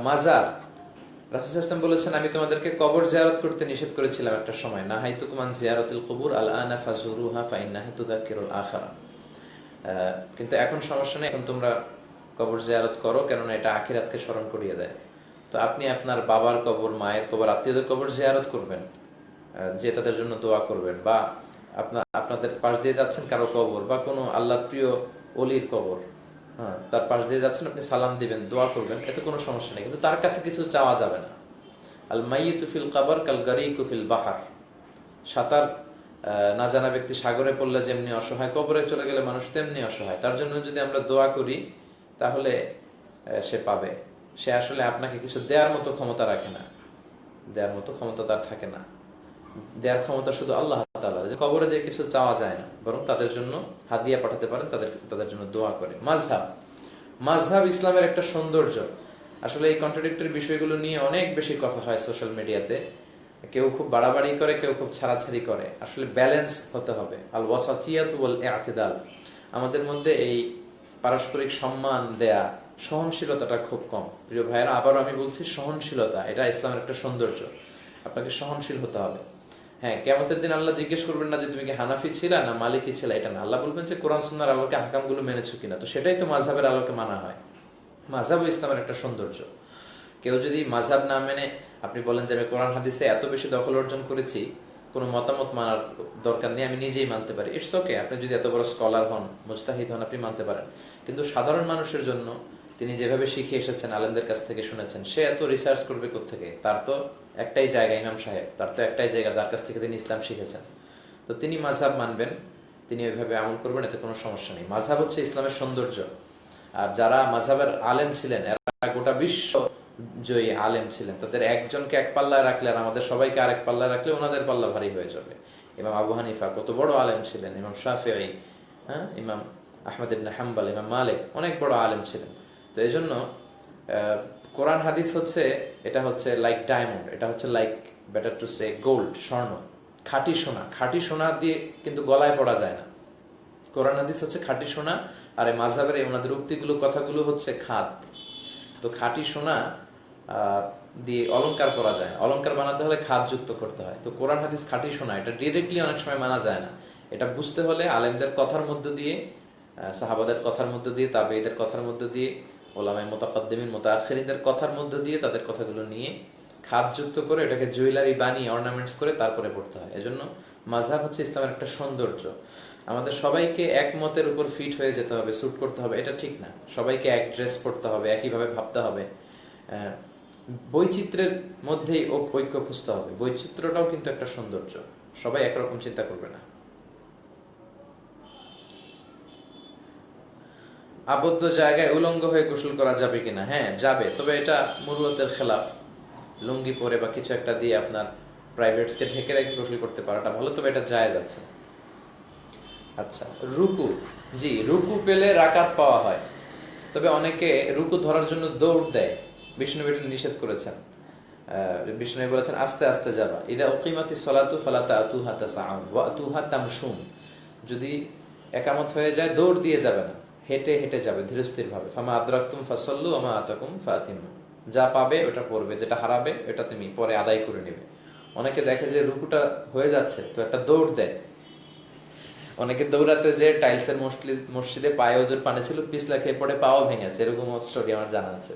মাজার, রাসূল সাল্লাল্লাহু বলেছেন আমি তোমাদেরকে কবর জিয়ারত করতে নিষেধ করেছিলাম একটা সময়, নাহাইতুকুম আন জিয়ারাতিল কুবুর আল আনা ফাজুরুহা ফাইন্নাহা তুযাক্কিরুল আখিরা। কিন্তু এখন সমস্যা নেই, এখন তোমরা কবর জিয়ারত করো, কেননা এটা আখিরাতকে স্মরণ করিয়ে দেয়। তো আপনি আপনার বাবার কবর, মায়ের কবর, আত্মীয়দের কবর জিয়ারত করবেন, যে তাদের জন্য দোয়া করবেন, বা আপনাদের পাশ দিয়ে যাচ্ছেন কারো কবর বা কোনো আল্লাহর প্রিয় অলির কবর, হ্যাঁ তার পাশ দিয়ে যাচ্ছেন, আপনি সালাম দিবেন, দোয়া করবেন, এতে কোনো সমস্যা নেই, কিন্তু তার কাছে কিছু চাওয়া যাবে না। আল মাইয়িতু ফিল কবর কাল গারিকু ফিল বাহর, সাঁতার না জানা ব্যক্তি সাগরে পড়লে যেমনি অসহায়, কবরে চলে গেলে মানুষ তেমনি অসহায়। তার জন্য যদি আমরা দোয়া করি তাহলে সে পাবে। সে আসলে আপনাকে কিছু দেওয়ার মতো ক্ষমতা রাখে না, দেওয়ার মতো ক্ষমতা তার থাকে না, দেওয়ার ক্ষমতা শুধু আল্লাহ তাআলা। কবরে যে কিছু চাওয়া যায় না, বরং তাদের জন্য হাদিয়া পাঠাতে পারেন, তাদের জন্য দোয়া করে। মাযহাব ইসলামের একটা সৌন্দর্য। আসলে এই কন্ট্রাডিক্টরি বিষয়গুলো নিয়ে অনেক বেশি কথা হয় সোশ্যাল মিডিয়াতে, কেউ খুব বাড়াবাড়ি করে, কেউ খুব ছাড়াছাড়ি করে। আসলে ব্যালেন্স হতে হবে, আল ওয়াসাতিয়াতু ওয়াল ইআতিদাল। আমাদের মধ্যে এই পারস্পরিক সম্মান দেয়া, সহনশীলতাটা খুব কম। প্রিয় ভাইয়েরা, আবারও আমি বলছি, সহনশীলতা এটা ইসলামের একটা সৌন্দর্য। আপনাকে সহনশীল হতে হবে। হ্যাঁ, কিয়ামতের দিন আল্লাহ জিজ্ঞেস করবেন না যে তুমি কি হানাফি ছিলা না মালিকি ছিলা, এটা না। আল্লাহ বলবেন যে কোরআন সুন্নাহর আলোকে আহকামগুলো মেনেছো কিনা। তো সেটাই তো মাযহাবের আলোকে মানা হয়। মাযহাব ইসলামের একটা সৌন্দর্য। কেউ যদি মাযহাব না মেনে আপনি বলেন যে আমি কোরআন হাদিসে এত বেশি দখল অর্জন করেছি, কোনো মতামত মানার দরকার নেই, আমি নিজেই মানতে পারি, ইটস ওকে। আপনি যদি এত বড় স্কলার হন, মুজতাহিদ হন, আপনি মানতে পারেন। কিন্তু সাধারণ মানুষের জন্য তিনি যেভাবে শিখে এসেছেন, আলেমদের কাছ থেকে শুনেছেন, সে এত রিসার্চ করবে কোত্থেকে? তার তো একটাই জায়গা, ইমাম সাহেব, তার তো একটাই জায়গা যার কাছ থেকে তিনি ইসলাম শিখেছেন। তো তিনি মাযহাব মানবেন, তিনি ওইভাবে আমল করবেন, এতে কোনো সমস্যা নেই। মাযহাব হচ্ছে ইসলামের সৌন্দর্য। আর যারা মাযহাবের আলেম ছিলেন, এরা গোটা বিশ্ব জয়ী আলেম ছিলেন। তাদের একজনকে এক পাল্লায় রাখলে আর আমাদের সবাইকে আরেক পাল্লায় রাখলে ওনাদের পাল্লা ভারী হয়ে যাবে। ইমাম আবু হানিফা কত বড় আলেম ছিলেন, ইমাম শাফিঈ, হ্যাঁ, ইমাম আহমদ ইবনে হাম্বল, ইমাম মালিক, অনেক বড় আলেম ছিলেন। তো এই জন্য কোরআন হাদিস হচ্ছে, এটা হচ্ছে লাইক ডায়মন্ড, এটা হচ্ছে like, better to say gold, স্বর্ণ, খাঁটি সোনা। খাঁটি সোনা দিয়ে কিন্তু গলায় পড়া যায় না। কোরআন হাদিস হচ্ছে খাঁটি সোনা, আর এই মাযহাবের এই ওনাদের উক্তিগুলো, কথাগুলো হচ্ছে খাদ। তো খাঁটি সোনা দিয়ে অলংকার করা যায় না, অলংকার বানাতে হলে খাদ যুক্ত করতে হয়। তো কোরআন হাদিস খাঁটি সোনা, এটা ডিরেক্টলি অনেক সময় মানা যায় না। এটা বুঝতে হলে আলেমদের কথার মধ্য দিয়ে, সাহাবাদের কথার মধ্য দিয়ে, তাবেঈদের কথার মধ্য দিয়ে, ওলামায়ে মুতাকাদ্দিমিন মুতাআখিরিনদের কথার মধ্য দিয়ে, তাদের কথাগুলো নিয়ে খাদ যুক্ত করে এটাকে জুয়েলারি বানিয়ে অর্নামেন্টস করে তারপরে পড়তে হয়। এজন্য মাযহাব হচ্ছে ইসলামের একটা সৌন্দর্য। আমাদের সবাইকে একমতের উপর ফিট হয়ে যেতে হবে, স্যুট করতে হবে, এটা ঠিক না। সবাইকে এক ড্রেস পড়তে হবে, একইভাবে ভাবতে হবে। বৈচিত্র্যের মধ্যেই ঐক্য খুঁজতে হবে। বৈচিত্র্যটাও কিন্তু একটা সৌন্দর্য, সবাই একরকম চিন্তা করবে না। আবদ্ধ জায়গায় উলঙ্গ হয়ে গোসল করা যাবে কিনা? হ্যাঁ যাবে, তবে এটা মুরুয়াতের খেলাফ। লুঙ্গি পরে বা কিছু একটা দিয়ে আপনার প্রাইভেটসকে ঢেকে রেখে গোসল করতে পারাটা ভালো, তবে এটা জায়েজ আছে। আচ্ছা, রুকু, জি, রুকু পেলে রাকাত পাওয়া হয়, তবে অনেকে রুকু ধরার জন্য দৌড় দেয়। বিষ্ণু এটা নিষেধ করেছেন। বিষ্ণু বলেছেন আস্তে আস্তে যাবা। ইদা উকিমাতিস সালাতু ফালা তাতুহা তাসআউন ওয়া আতুহা তামশুন। যদি একামত হয়ে যায় দৌড় দিয়ে যাবে না, হেঁটে হেঁটে যাবে, ধীরস্থির ভাবে। ফামা আদরাকতুম ফাসাল্লু ওয়া মা আতাকুম ফাতিমু। যা পাবে ওটা পড়বে, যেটা হারাবে ওটা তুমি পরে আদায় করে নেবে। অনেকে দেখে যে রুকুটা হয়ে যাচ্ছে, তো একটা দৌড় দেয়। অনেকে দৌড়াতে যে টাইলসের মসজিদে পায়ে ওজোর পানি ছিল, পিছলা খেয়ে পড়ে পাও ভেঙেছে, এরকম স্টোরি আমার জানা আছে।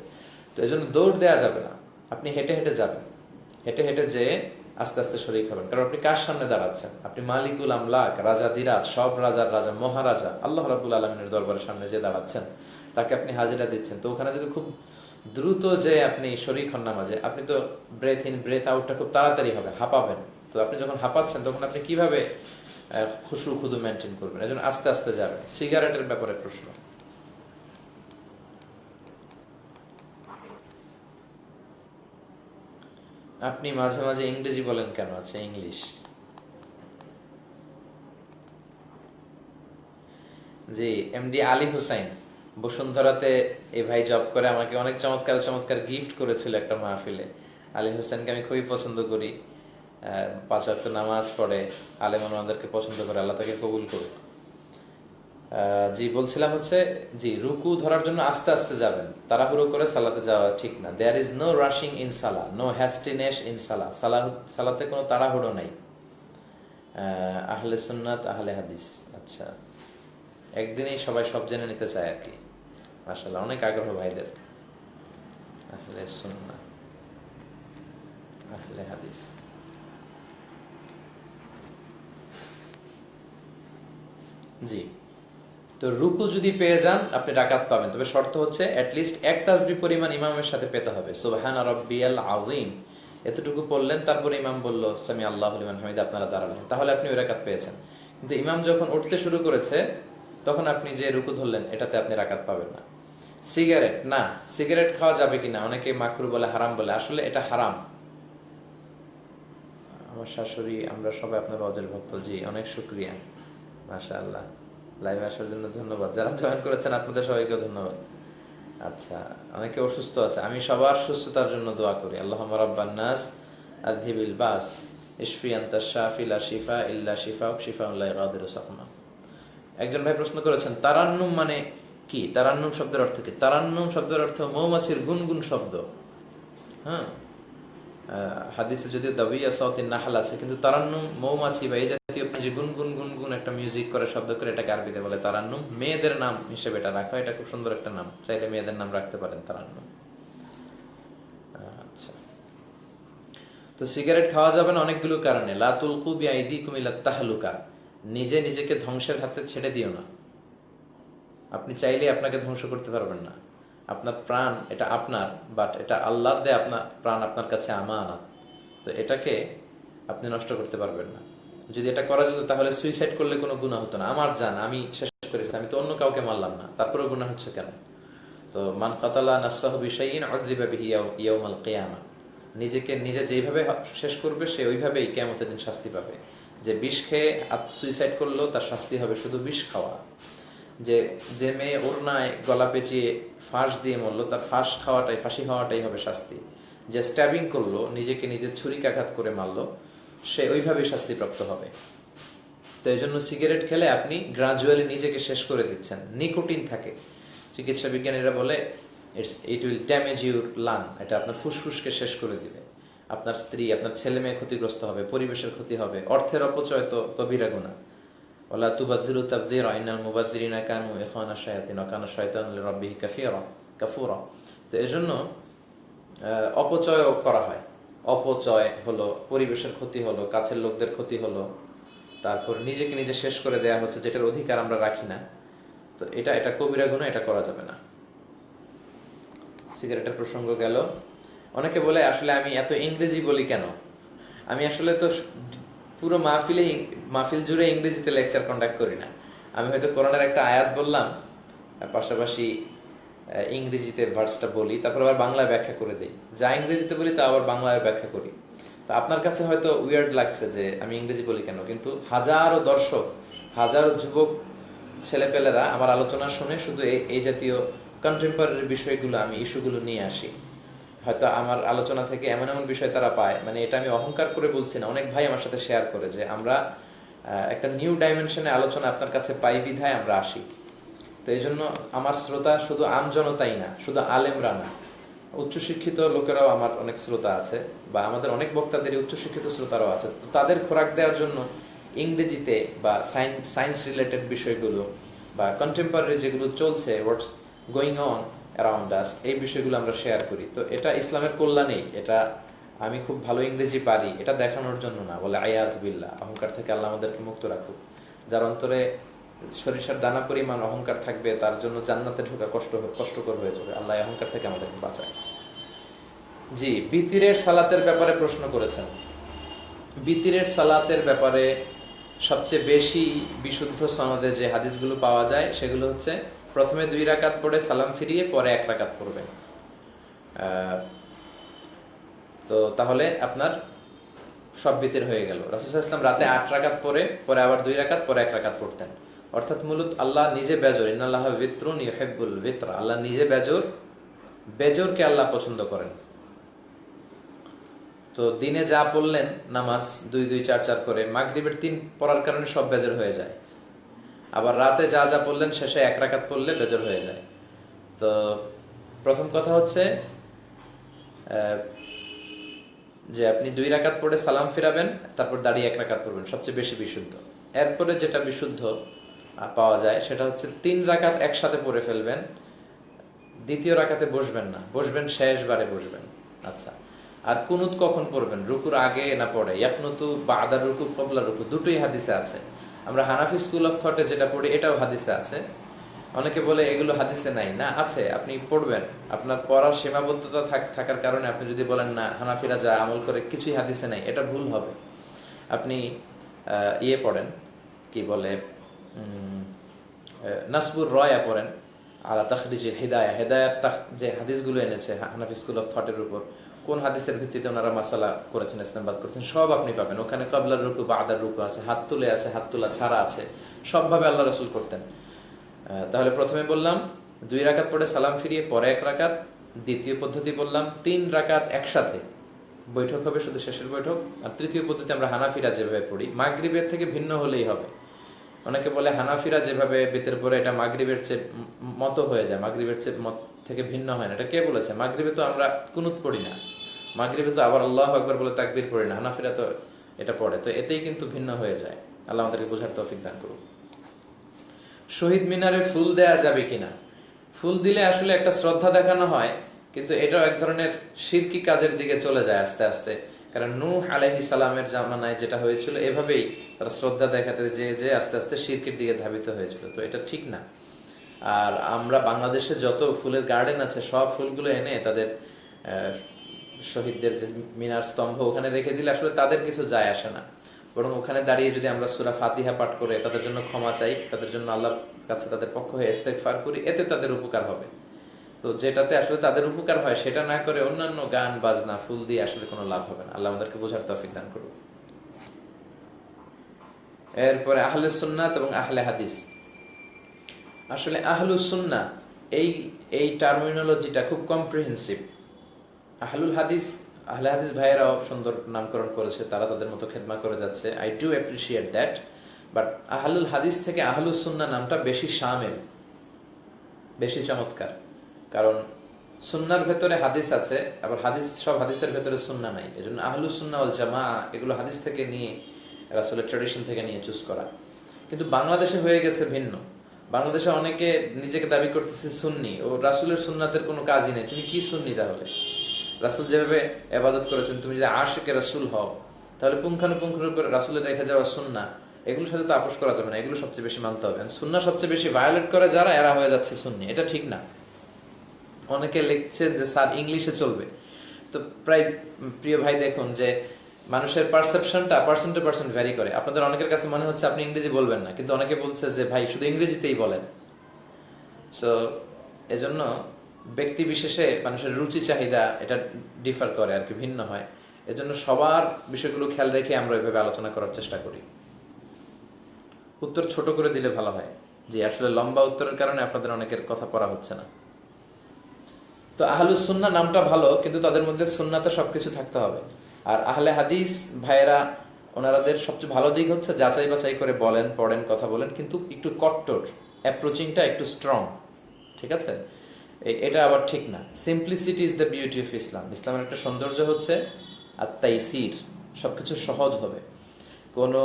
তো এই জন্য দৌড় দেওয়া যাবে না, আপনি হেঁটে হেঁটে যাবেন, হেঁটে হেঁটে যেয়ে আস্তে আস্তে শরীর খাবেন। কারণ আপনি কার সামনে দাঁড়াচ্ছেন? আপনি মালিকুল আমলাক, রাজা দিরাজ, সব রাজার রাজা, মহারাজা আল্লাহ রাব্বুল আলামিনের দরবারের সামনে যে দাঁড়াচ্ছেন, তাকে আপনি হাজিরা দিচ্ছেন। তো ওখানে যদি খুব দ্রুত যে আপনি শরীর হন নামাজে, আপনি তো ব্রেথ ইন ব্রেথ আউটটা খুব তাড়াতাড়ি হবে, হাঁপাবেন। তো আপনি যখন হাঁপাচ্ছেন তখন আপনি কিভাবে খুশু খুদু মেনটেন করবেন? এই জন্য আস্তে আস্তে যাবেন। সিগারেটের ব্যাপারে প্রশ্ন, আপনি মাঝে মাঝে ইংরেজি বলেন কেন? আছে ইংলিশ। জি, এমডি আলী হুসাইন বসুন্ধরাতে এই ভাই জব করে, আমাকে অনেক চমৎকার চমৎকার গিফট করেছিল একটা মাহফিলে। আলী হোসেনকে আমি খুবই পছন্দ করি, 5 ওয়াক্ত নামাজ পড়ে, আলেম ওলামাদেরকে পছন্দ করে, আল্লাহ তাকে কবুল করুক। জি বলছিলাম হচ্ছে, জি রুকু ধরার জন্য আস্তে আস্তে যাবেন, তাড়াহুড়ো করে সালাতে যাওয়া ঠিক না। There is no rushing in সালা, নো হ্যাস্টিনেস ইন সালা, সালাতে কোনো তাড়াহুড়ো নাই। আহলে সুন্নাত আহলে হাদিস, আচ্ছা, একদিনেই সবাই সব জেনে নিতে চায় আর কি। মাশাআল্লাহ, অনেক আগ্রহ ভাইদের। আহলে সুন্নাহ আহলে হাদিস, জি। তো রুকু যদি পেয়ে যান আপনি রাকাত পাবেন, তবে শর্ত হচ্ছে অ্যাটলিস্ট এক তাসবিহ পরিমাণ ইমামের সাথে পেতে হবে। সুবহান রাব্বিয়াল আযীম এতটুকু পড়লেন, তারপরে ইমাম বলল সামি আল্লাহু লিমান হামিদা, আপনারা দাঁড়ালেন, তাহলে আপনি ওই রাকাত পেয়েছেন। কিন্তু ইমাম যখন উঠতে শুরু করেছে তখন আপনি যে রুকু ধরলেন, এটাতে আপনি রাকাত পাবেন না। সিগারেট, না সিগারেট খাওয়া যাবে কিনা, অনেকে মাকরু বলে, হারাম বলে, আসলে এটা হারাম। আমার শাশুড়ি, আমরা সবাই আপনার অজের ভক্ত। জি, অনেক শুকরিয়া, মাশাআল্লাহ। লাইভে আসার জন্য ধন্যবাদ, যারা জয়েন করেছেন আপনাদের সবাইকে ধন্যবাদ। আচ্ছা, অনেকে অসুস্থ আছে, আমি সবার সুস্থতার জন্য দোয়া করি। আল্লাহুম্মা রাব্বান নাস আযহিবিল বাস ইশফি আনতাশ শাফি লা শিফা ইল্লা শিফাউক শিফাউন লা ইগাদিরু সাকমা। একজন ভাই প্রশ্ন করেছেন তারান্নুম মানে কি? তারান্নুম শব্দের অর্থ কি? তারান্নুম শব্দের অর্থ মৌমাছির গুনগুন শব্দ। হ্যাঁ, হাদিসে যদিও দাবিয়া সাউতিন নাহাল আছে, কিন্তু তারান্নুম মৌমাছি বা এই জাতীয় যে গুনগুন গুনগুন একটা মিউজিক করে, শব্দ করে, এটাকে আরবিতে বলে তারান্নুম। মেয়েদের নাম হিসেবে এটা রাখা, এটা খুব সুন্দর একটা নাম, চাইলে মেয়েদের নাম রাখতে পারেন তারান্নুম। আচ্ছা, তো সিগারেট খাওয়া যাবে না অনেকগুলো কারণে। লা তুলকু বিআইদিকুম ইলাত তাহলুকা, নিজে নিজেকে ধ্বংসের হাতে ছেড়ে দিও না। আপনি চাইলে আপনাকে ধ্বংস করতে পারবেন না। আপনার প্রাণ এটা আপনার, বাট এটা আল্লাহর দেয়া আপনার প্রাণ, আপনার কাছে আমানত। তো এটাকে আপনি নষ্ট করতে পারবেন না। যদি এটা করা যেত তাহলে সুইসাইড করলে কোনো গুনাহ হতো না। আমার জান আমি শেষ করেছি, আমি তো অন্য কাউকে মারলাম না, তারপরেও গুনাহ হচ্ছে কেন? তো মান কাতালা নাফসাহু বিশাইইন উযযিবা বিহি ইয়াউমাল কিয়ামা, নিজেকে নিজে যেইভাবে শেষ করবে সে ওইভাবেই কিয়ামতের দিন শাস্তি পাবে। যে বিষ খেয়ে সুইসাইড করলো তার শাস্তি হবে শুধু বিষ খাওয়া। যে যে মেয়ে ওড়নায় গলা পেঁচিয়ে ফাঁস দিয়ে মরলো, তার ফাঁসি খাওয়াটাই হবে শাস্তি। যে স্ট্যাবিং করলো, নিজেকে নিজে ছুরিকাঘাত করে মারলো, সে ওইভাবেই শাস্তিপ্রাপ্ত হবে। তো এই জন্য সিগারেট খেলে আপনি গ্রাজুয়ালি নিজেকে শেষ করে দিচ্ছেন। নিকোটিন থাকে, চিকিৎসা বিজ্ঞানীরা বলে it will damage your lung, এটা আপনার ফুসফুসকে শেষ করে দিবে। আপনার স্ত্রী, আপনার ছেলে মেয়ে ক্ষতিগ্রস্ত হবে, পরিবেশের ক্ষতি হবে, অর্থের অপচয় তো কবিরা গুনাহ। ওয়ালা তুবাযজিরু তাবযীরা ইন্নাল মুবাযজিরিনা কানু ইখওয়ানা শায়াতিন ওয়া কানা শায়তানু লিরাব্বিহি কাফুরা। তো এজন্য অপচয় করা হয়। অপচয় হলো, পরিবেশের ক্ষতি হলো, কাছের লোকদের ক্ষতি হলো, তারপর নিজেকে নিজে শেষ করে দেয়া হচ্ছে, যেটার অধিকার আমরা রাখি না। তো এটা কবিরা গুনাহ, এটা করা যাবে না। সিগারেটের প্রসঙ্গ গেল। অনেকে বলে আসলে আমি এত ইংরেজি বলি কেন? আমি আসলে তো পুরো মাহফিল জুড়ে ইংরেজিতে লেকচার কন্ডাক্ট করি না। আমি হয়তো কোরআনের একটা আয়াত বললাম, পাশাপাশি ইংরেজিতে ভার্সটা বলি, তারপর আবার বাংলায় ব্যাখ্যা করে দিই। যা ইংরেজিতে বলি তা আবার বাংলায় ব্যাখ্যা করি। তো আপনার কাছে হয়তো উইয়ার্ড লাগছে যে আমি ইংরেজি বলি কেন, কিন্তু হাজারো দর্শক, হাজারো যুবক ছেলেপেলেরা আমার আলোচনা শুনে শুধু এই জাতীয় কন্টেম্পোরারি বিষয়গুলো, আমি ইস্যুগুলো নিয়ে আসি। হয়তো আমার আলোচনা থেকে এমন এমন বিষয় তারা পায়, মানে এটা আমি অহংকার করে বলছি না, অনেক ভাই আমার সাথে শেয়ার করে যে আমরা একটা নিউ ডাইমেনশনে আলোচনা আপনার কাছে পাই বিধায় আমরা আসি। তো এই জন্য আমার শ্রোতা শুধু আমজনতাই না, শুধু আলেমরা না, উচ্চশিক্ষিত লোকেরাও আমার অনেক শ্রোতা আছে, বা আমাদের অনেক বক্তাদের উচ্চশিক্ষিত শ্রোতারাও আছে। তো তাদের খোরাক দেওয়ার জন্য ইংরেজিতে বা সায়েন্স রিলেটেড বিষয়গুলো বা কন্টেম্পোরারি যেগুলো চলছে, what's going on around us, এই বিষয়গুলো আমরা শেয়ার করি। তো এটা ইসলামের কল্যাণেই, এটা আমি খুব ভালো ইংরেজি পারি এটা দেখানোর জন্য না। বলে আয়াত বিল্লাহ, অহংকার থেকে আল্লাহ আমাদেরকে মুক্ত রাখুক। যার অন্তরে সরিষার দানা পরিমাণ অহংকার থাকবে তার জন্য জান্নাতে ঢোকা কষ্টকর হয়ে যাবে। আল্লাহ অহংকার থেকে আমাদেরকে বাঁচায়। জি, বিতিরের সালাতের ব্যাপারে প্রশ্ন করেছেন। বিতিরের সালাতের ব্যাপারে সবচেয়ে বেশি বিশুদ্ধ সনদে যে হাদিসগুলো পাওয়া যায় সেগুলো হচ্ছে প্রথমে 2 রাকাত পড়ে সালাম ফিরিয়ে পরে 1 রাকাত পড়বেন। তো তাহলে আপনার সব বিতির হয়ে গেল। রাসূল সাল্লাল্লাহু আলাইহি ওয়াসাল্লাম রাতে 8 রাকাত পরে আবার 2 রাকাত পরে 1 রাকাত পড়তেন। অর্থাৎ মূলত আল্লাহ নিজে বেজর, ইন্নাল্লাহা বিত্রুন ইউহিব্বুল বিত্র, আল্লাহ নিজে বেজর, বেজরকে আল্লাহ পছন্দ করেন। তো দিনে যা পড়লেন নামাজ 2-2-4-4 করে, মাগরিবের 3 পড়ার কারণে সব বেজর হয়ে যায়। আবার রাতে যা যা পড়লেন শেষে 1 রাকাত পড়লে বেজর হয়ে যায়। তো প্রথম কথা হচ্ছে যে আপনি 2 রাকাত পড়ে সালাম ফিরাবেন, তারপর দাঁড়িয়ে 1 রাকাত পড়বেন, সবচেয়ে বেশি বিশুদ্ধ। এরপরে যেটা বিশুদ্ধ পাওয়া যায় সেটা হচ্ছে 3 রাকাত একসাথে পড়ে ফেলবেন, দ্বিতীয় রাকাতে বসবেন না, বসবেন শেষবারে বসবেন। আচ্ছা, আর কুনুত কখন পড়বেন? রুকুর আগে না পড়ে? ইয়াকনুতু বা'দা রুকু ক্বাবলা রুকু, দুটোই হাদিসে আছে। আমরা হানাফি স্কুল অফ থটে যেটা পড়ি এটাও হাদিসে আছে। অনেকে বলে এগুলো হাদিসে নাই, না আছে, আপনি পড়বেন। আপনার পড়ার সীমাবদ্ধতা থাকার কারণে আপনি যদি বলেন না হানাফিরা যা আমল করে কিছুই হাদিসে নাই, এটা ভুল হবে। আপনি ইয়ে পড়েন, কি বলে, নাসবুর রয়া পড়েন, আলা তাখরিজুল হিদায়া, হেদায়ার যে হাদিসগুলো এনেছে হানাফি স্কুল অফ থটের উপর, কোন হাদিসের ভিত্তিতে ওনারা মাসালা করেছেন, ইসলামবাদ করেছেন, সব আপনি পাবেন ওখানে। ক্বাবলার রুকু বা'দার রুকু আছে, হাত তুলে আছে, হাত তোলা ছাড়া আছে, সবভাবে আল্লাহ রাসূল করতেন। তাহলে প্রথমে বললাম 2 রাকাত পড়ে সালাম ফিরিয়ে পরে 1 রাকাত। দ্বিতীয় পদ্ধতি বললাম 3 রাকাত একসাথে, বৈঠক হবে শুধু শেষের বৈঠক। আর তৃতীয় পদ্ধতি আমরা হানাফিরা যেভাবে পড়ি, মাগরিবের থেকে ভিন্ন হলেই হবে। অনেকে বলে হানাফিরা যেভাবে বেতের পরে এটা মাগরিবের চেয়ে মতো হয়ে যায়, মাগরিবের চেয়ে মত থেকে ভিন্ন হয় না। এটা কে বলেছে? মাগরিবে তো আমরা কুনুত পড়ি না, মাগরিবে তো আবার আল্লাহু আকবার বলে তাকবীর পড়ি না, হানাফিরা তো এটা পড়ে। তো এতেই কিন্তু ভিন্ন হয়ে যায়। আল্লাহ আমাদেরকে বোঝার তৌফিক দান করুন। শহীদ মিনারে ফুল দেয়া যাবে কিনা? ফুল দিলে আসলে একটা শ্রদ্ধা দেখানো হয়, কিন্তু এটাও এক ধরনের শিরকি কাজের দিকে চলে যায় আস্তে আস্তে। কারণ নূহ আলাইহিস সালামের জামানায় যেটা হয়েছিল, এভাবেই তারা শ্রদ্ধা দেখাতে যে আস্তে আস্তে শিরকির দিকে ধাবিত হয়েছিল। তো এটা ঠিক না। আর আমরা বাংলাদেশে যত ফুলের গার্ডেন আছে সব ফুলগুলো এনে তাদের শহীদদের যে মিনার স্তম্ভ ওখানে রেখে দিলে আসলে তাদের কিছু যায় আসে না। বরং ওখানে দাঁড়িয়ে যদি আমরা সূরা ফাতিহা পাঠ করে তাদের জন্য ক্ষমা চাই, তাদের জন্য আল্লাহর কাছে তাদের পক্ষ হয়ে ইস্তেগফার করি, এতে তাদের উপকার হবে। তো যেটাতে আসলে তাদের উপকার হয় সেটা না করে অন্যান্য গান বাজনা ফুল দিয়ে আসলে কোনো লাভ হবে না। আল্লাহ আমাদেরকে বোঝার তৌফিক দান করুন। এরপরে আহলে সুন্নাত এবং আহলে হাদিস। আসলে আহলুস সুন্নাহ এই টার্মিনোলজিটা খুব কম্প্রিহেন্সিভ। আহলে হাদিস ভাইয়েরাও সুন্দর নামকরণ করেছে, তারা তাদের মতো খেদমা করে যাচ্ছে। I do appreciate that, but আহলুল হাদিস থেকে আহলুস সুন্নাহ নামটা বেশি শামিল, বেশি চমৎকার। কারণ সুন্নাহর ভেতরে হাদিস আছে, আবার সব হাদিসের ভেতরে সুন্নাহ নাই। এজন্য আহলুস সুন্নাহ ওয়াল জামাআহ এগুলো হাদিস থেকে নিয়ে, রাসূলের ট্র্যাডিশন থেকে নিয়ে চুজ করা। কিন্তু বাংলাদেশে হয়ে গেছে ভিন্ন। বাংলাদেশে অনেকে নিজেকে দাবি করতেছে সুন্নি, ও রাসূলের সুন্নাতের কোনো কাজই নেই। তুমি কি সুন্নি তাহলে? রাসূল যেভাবে ইবাদত করেছেন, তুমি যদি আশিকে রাসূল হও তাহলে পুঙ্খানুপুঙ্খের উপর রাসূলের রেখে যাওয়া সুন্নাহ, এগুলোর সাথে তো আপোষ করা যাবে না, এগুলো সবচেয়ে বেশি মানতে হবে। সুন্নাহ সবচেয়ে বেশি ভায়োলেট করে যারা, এরা হয়ে যাচ্ছে সুন্নি, এটা ঠিক না। অনেকে লিখছে যে স্যার ইংলিশে চলবে। তো প্রায় প্রিয় ভাই দেখুন যে মানুষের পারসেপশনটা পার্সন টু পার্সন ভ্যারি করে। আপনাদের অনেকের কাছে মনে হচ্ছে আপনি ইংরেজি বলবেন না, কিন্তু অনেকে বলছে যে ভাই শুধু ইংরেজিতেই বলেন। সো এজন্য ব্যক্তি বিশেষে মানুষের রুচি চাহিদা এটা ডিফার করে আর কি, ভিন্ন হয়। এজন্য সবার বিষয়গুলো খেয়াল রেখে আমরা ওইভাবে আলোচনা করার চেষ্টা করি। উত্তর ছোট করে দিলে ভালো হয়। যে আসলে লম্বা উত্তরের কারণে আপনাদের অনেকের কথা পড়া হচ্ছে না। তো আহলুস সুন্নাহ নামটা ভালো, কিন্তু তাদের মধ্যে সুন্নাতে সবকিছু থাকতে হবে। আর আহলে হাদিস ভাইয়েরা, ওনাদের সবচেয়ে ভালো দিক হচ্ছে যাচাই বাছাই করে বলেন, পড়েন, কথা বলেন, কিন্তু একটু কট্টর, অ্যাপ্রোচিংটা একটু স্ট্রং। ঠিক আছে? এটা আবার ঠিক না। Simplicity is the beauty of Islam. ইসলামের একটা সৌন্দর্য হচ্ছে আর তাইসির, সবকিছু সহজ হবে। কোনো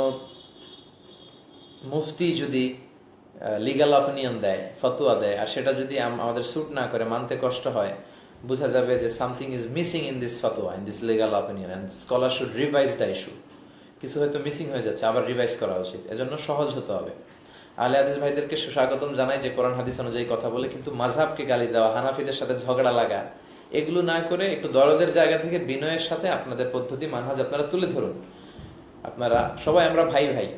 মুফতি যদি লিগ্যাল অপিনিয়ন দেয়, ফতোয়া দেয়, আর সেটা যদি আমাদের স্যুট না করে, মানতে কষ্ট হয়, বোঝা যাবে যে something is missing in this ফতোয়া, in this legal opinion, and scholar should revise the issue. কিছু হয়তো মিসিং হয়ে যাচ্ছে, আবার রিভাইজ করা উচিত। এজন্য সহজ হতে হবে। আহলে হাদিস ভাইদেরকে সুস্বাগতম জানাই যে কোরআন হাদিস অনুযায়ী কথা বলে, কিন্তু মাযহাবকে গালি দেওয়া, হানাফিদের সাথে ঝগড়া লাগা, এগুলো না করে একটু দরদের জায়গা থেকে বিনয়ের সাথে আপনাদের পদ্ধতি, মানহাজ আপনারা তুলে ধরুন। আপনারা সবাই আমরা ভাই ভাই,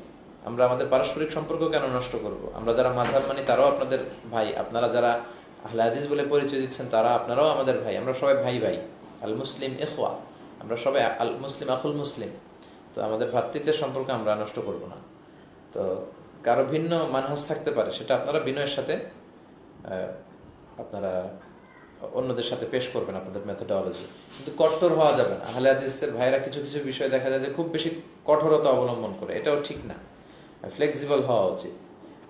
আমরা আমাদের পারস্পরিক সম্পর্ক কেন নষ্ট করব? আমরা যারা মাযহাব মানি তারাও আপনাদের ভাই, আপনারা যারা আহলে হাদিস বলে পরিচয় দিচ্ছেন তারা আপনারাও আমাদের ভাই, আমরা সবাই ভাই ভাই। আল মুসলিম ইখওয়া, আমরা সবাই আল মুসলিম আখুল মুসলিম। তো আমাদের ভ্রাতৃত্বের সম্পর্ক আমরা নষ্ট করব না। তো কারো ভিন্ন মানহাজ থাকতে পারে, সেটা আপনারা বিনয়ের সাথে আপনারা অন্যদের সাথে পেশ করবেন আপনাদের মেথোডোলজি, কিন্তু কঠোর হওয়া যাবে না। আহলে হাদিসের ভাইরা কিছু কিছু বিষয় দেখা যায় যে খুব বেশি কঠোরতা অবলম্বন করে, এটাও ঠিক না। ফ্লেক্সিবল হওয়া উচিত।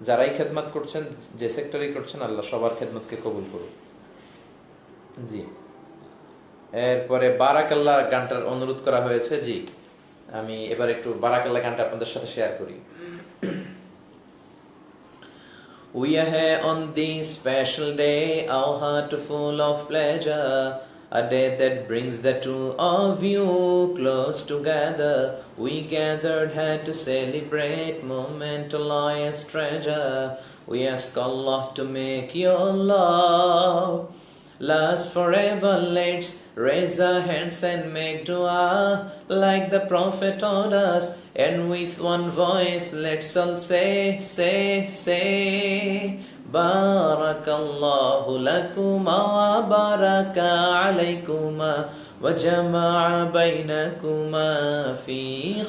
যারাই খেদমত করছেন, যে সেক্টরেই করছেন, আল্লাহ সবার খেদমতকে কবুল করুন। জি, এরপরে বারাকাল্লাহ গানটার অনুরোধ করা হয়েছে। জি, আমি এবার একটু বারাকাল্লাহ গানটা আপনাদের সাথে শেয়ার করি। We are here on this special day, our heart full of pleasure, a day that brings the two of you close together. We gathered here to celebrate moment to lies treasure. We ask Allah to make your love last forever. Let's raise our hands and make dua like the Prophet taught us, and with one voice let's all say Barakallahu lakuma wa baraka alaykuma wa jama'a bainakuma fi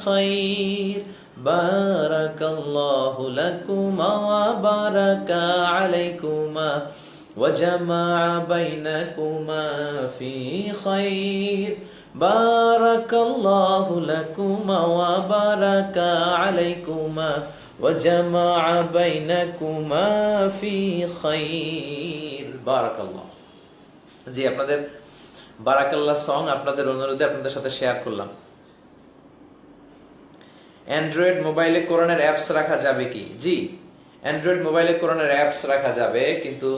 khair. Barakallahu lakuma wa baraka alaykuma وجمع بينكما في خير. بارك الله لكما وبارك عليكما وجمع بينكما في خير. بارك الله. জি, আপনাদের বারাকাল্লাহ song আপনাদের অনুরোধে আপনাদের সাথে share করলাম। Android মোবাইলে কোরআনের apps রাখা যাবে কি? জি, অ্যান্ড্রয়েড মোবাইলে কোরআনের অ্যাপস রাখা যাবে, কিন্তু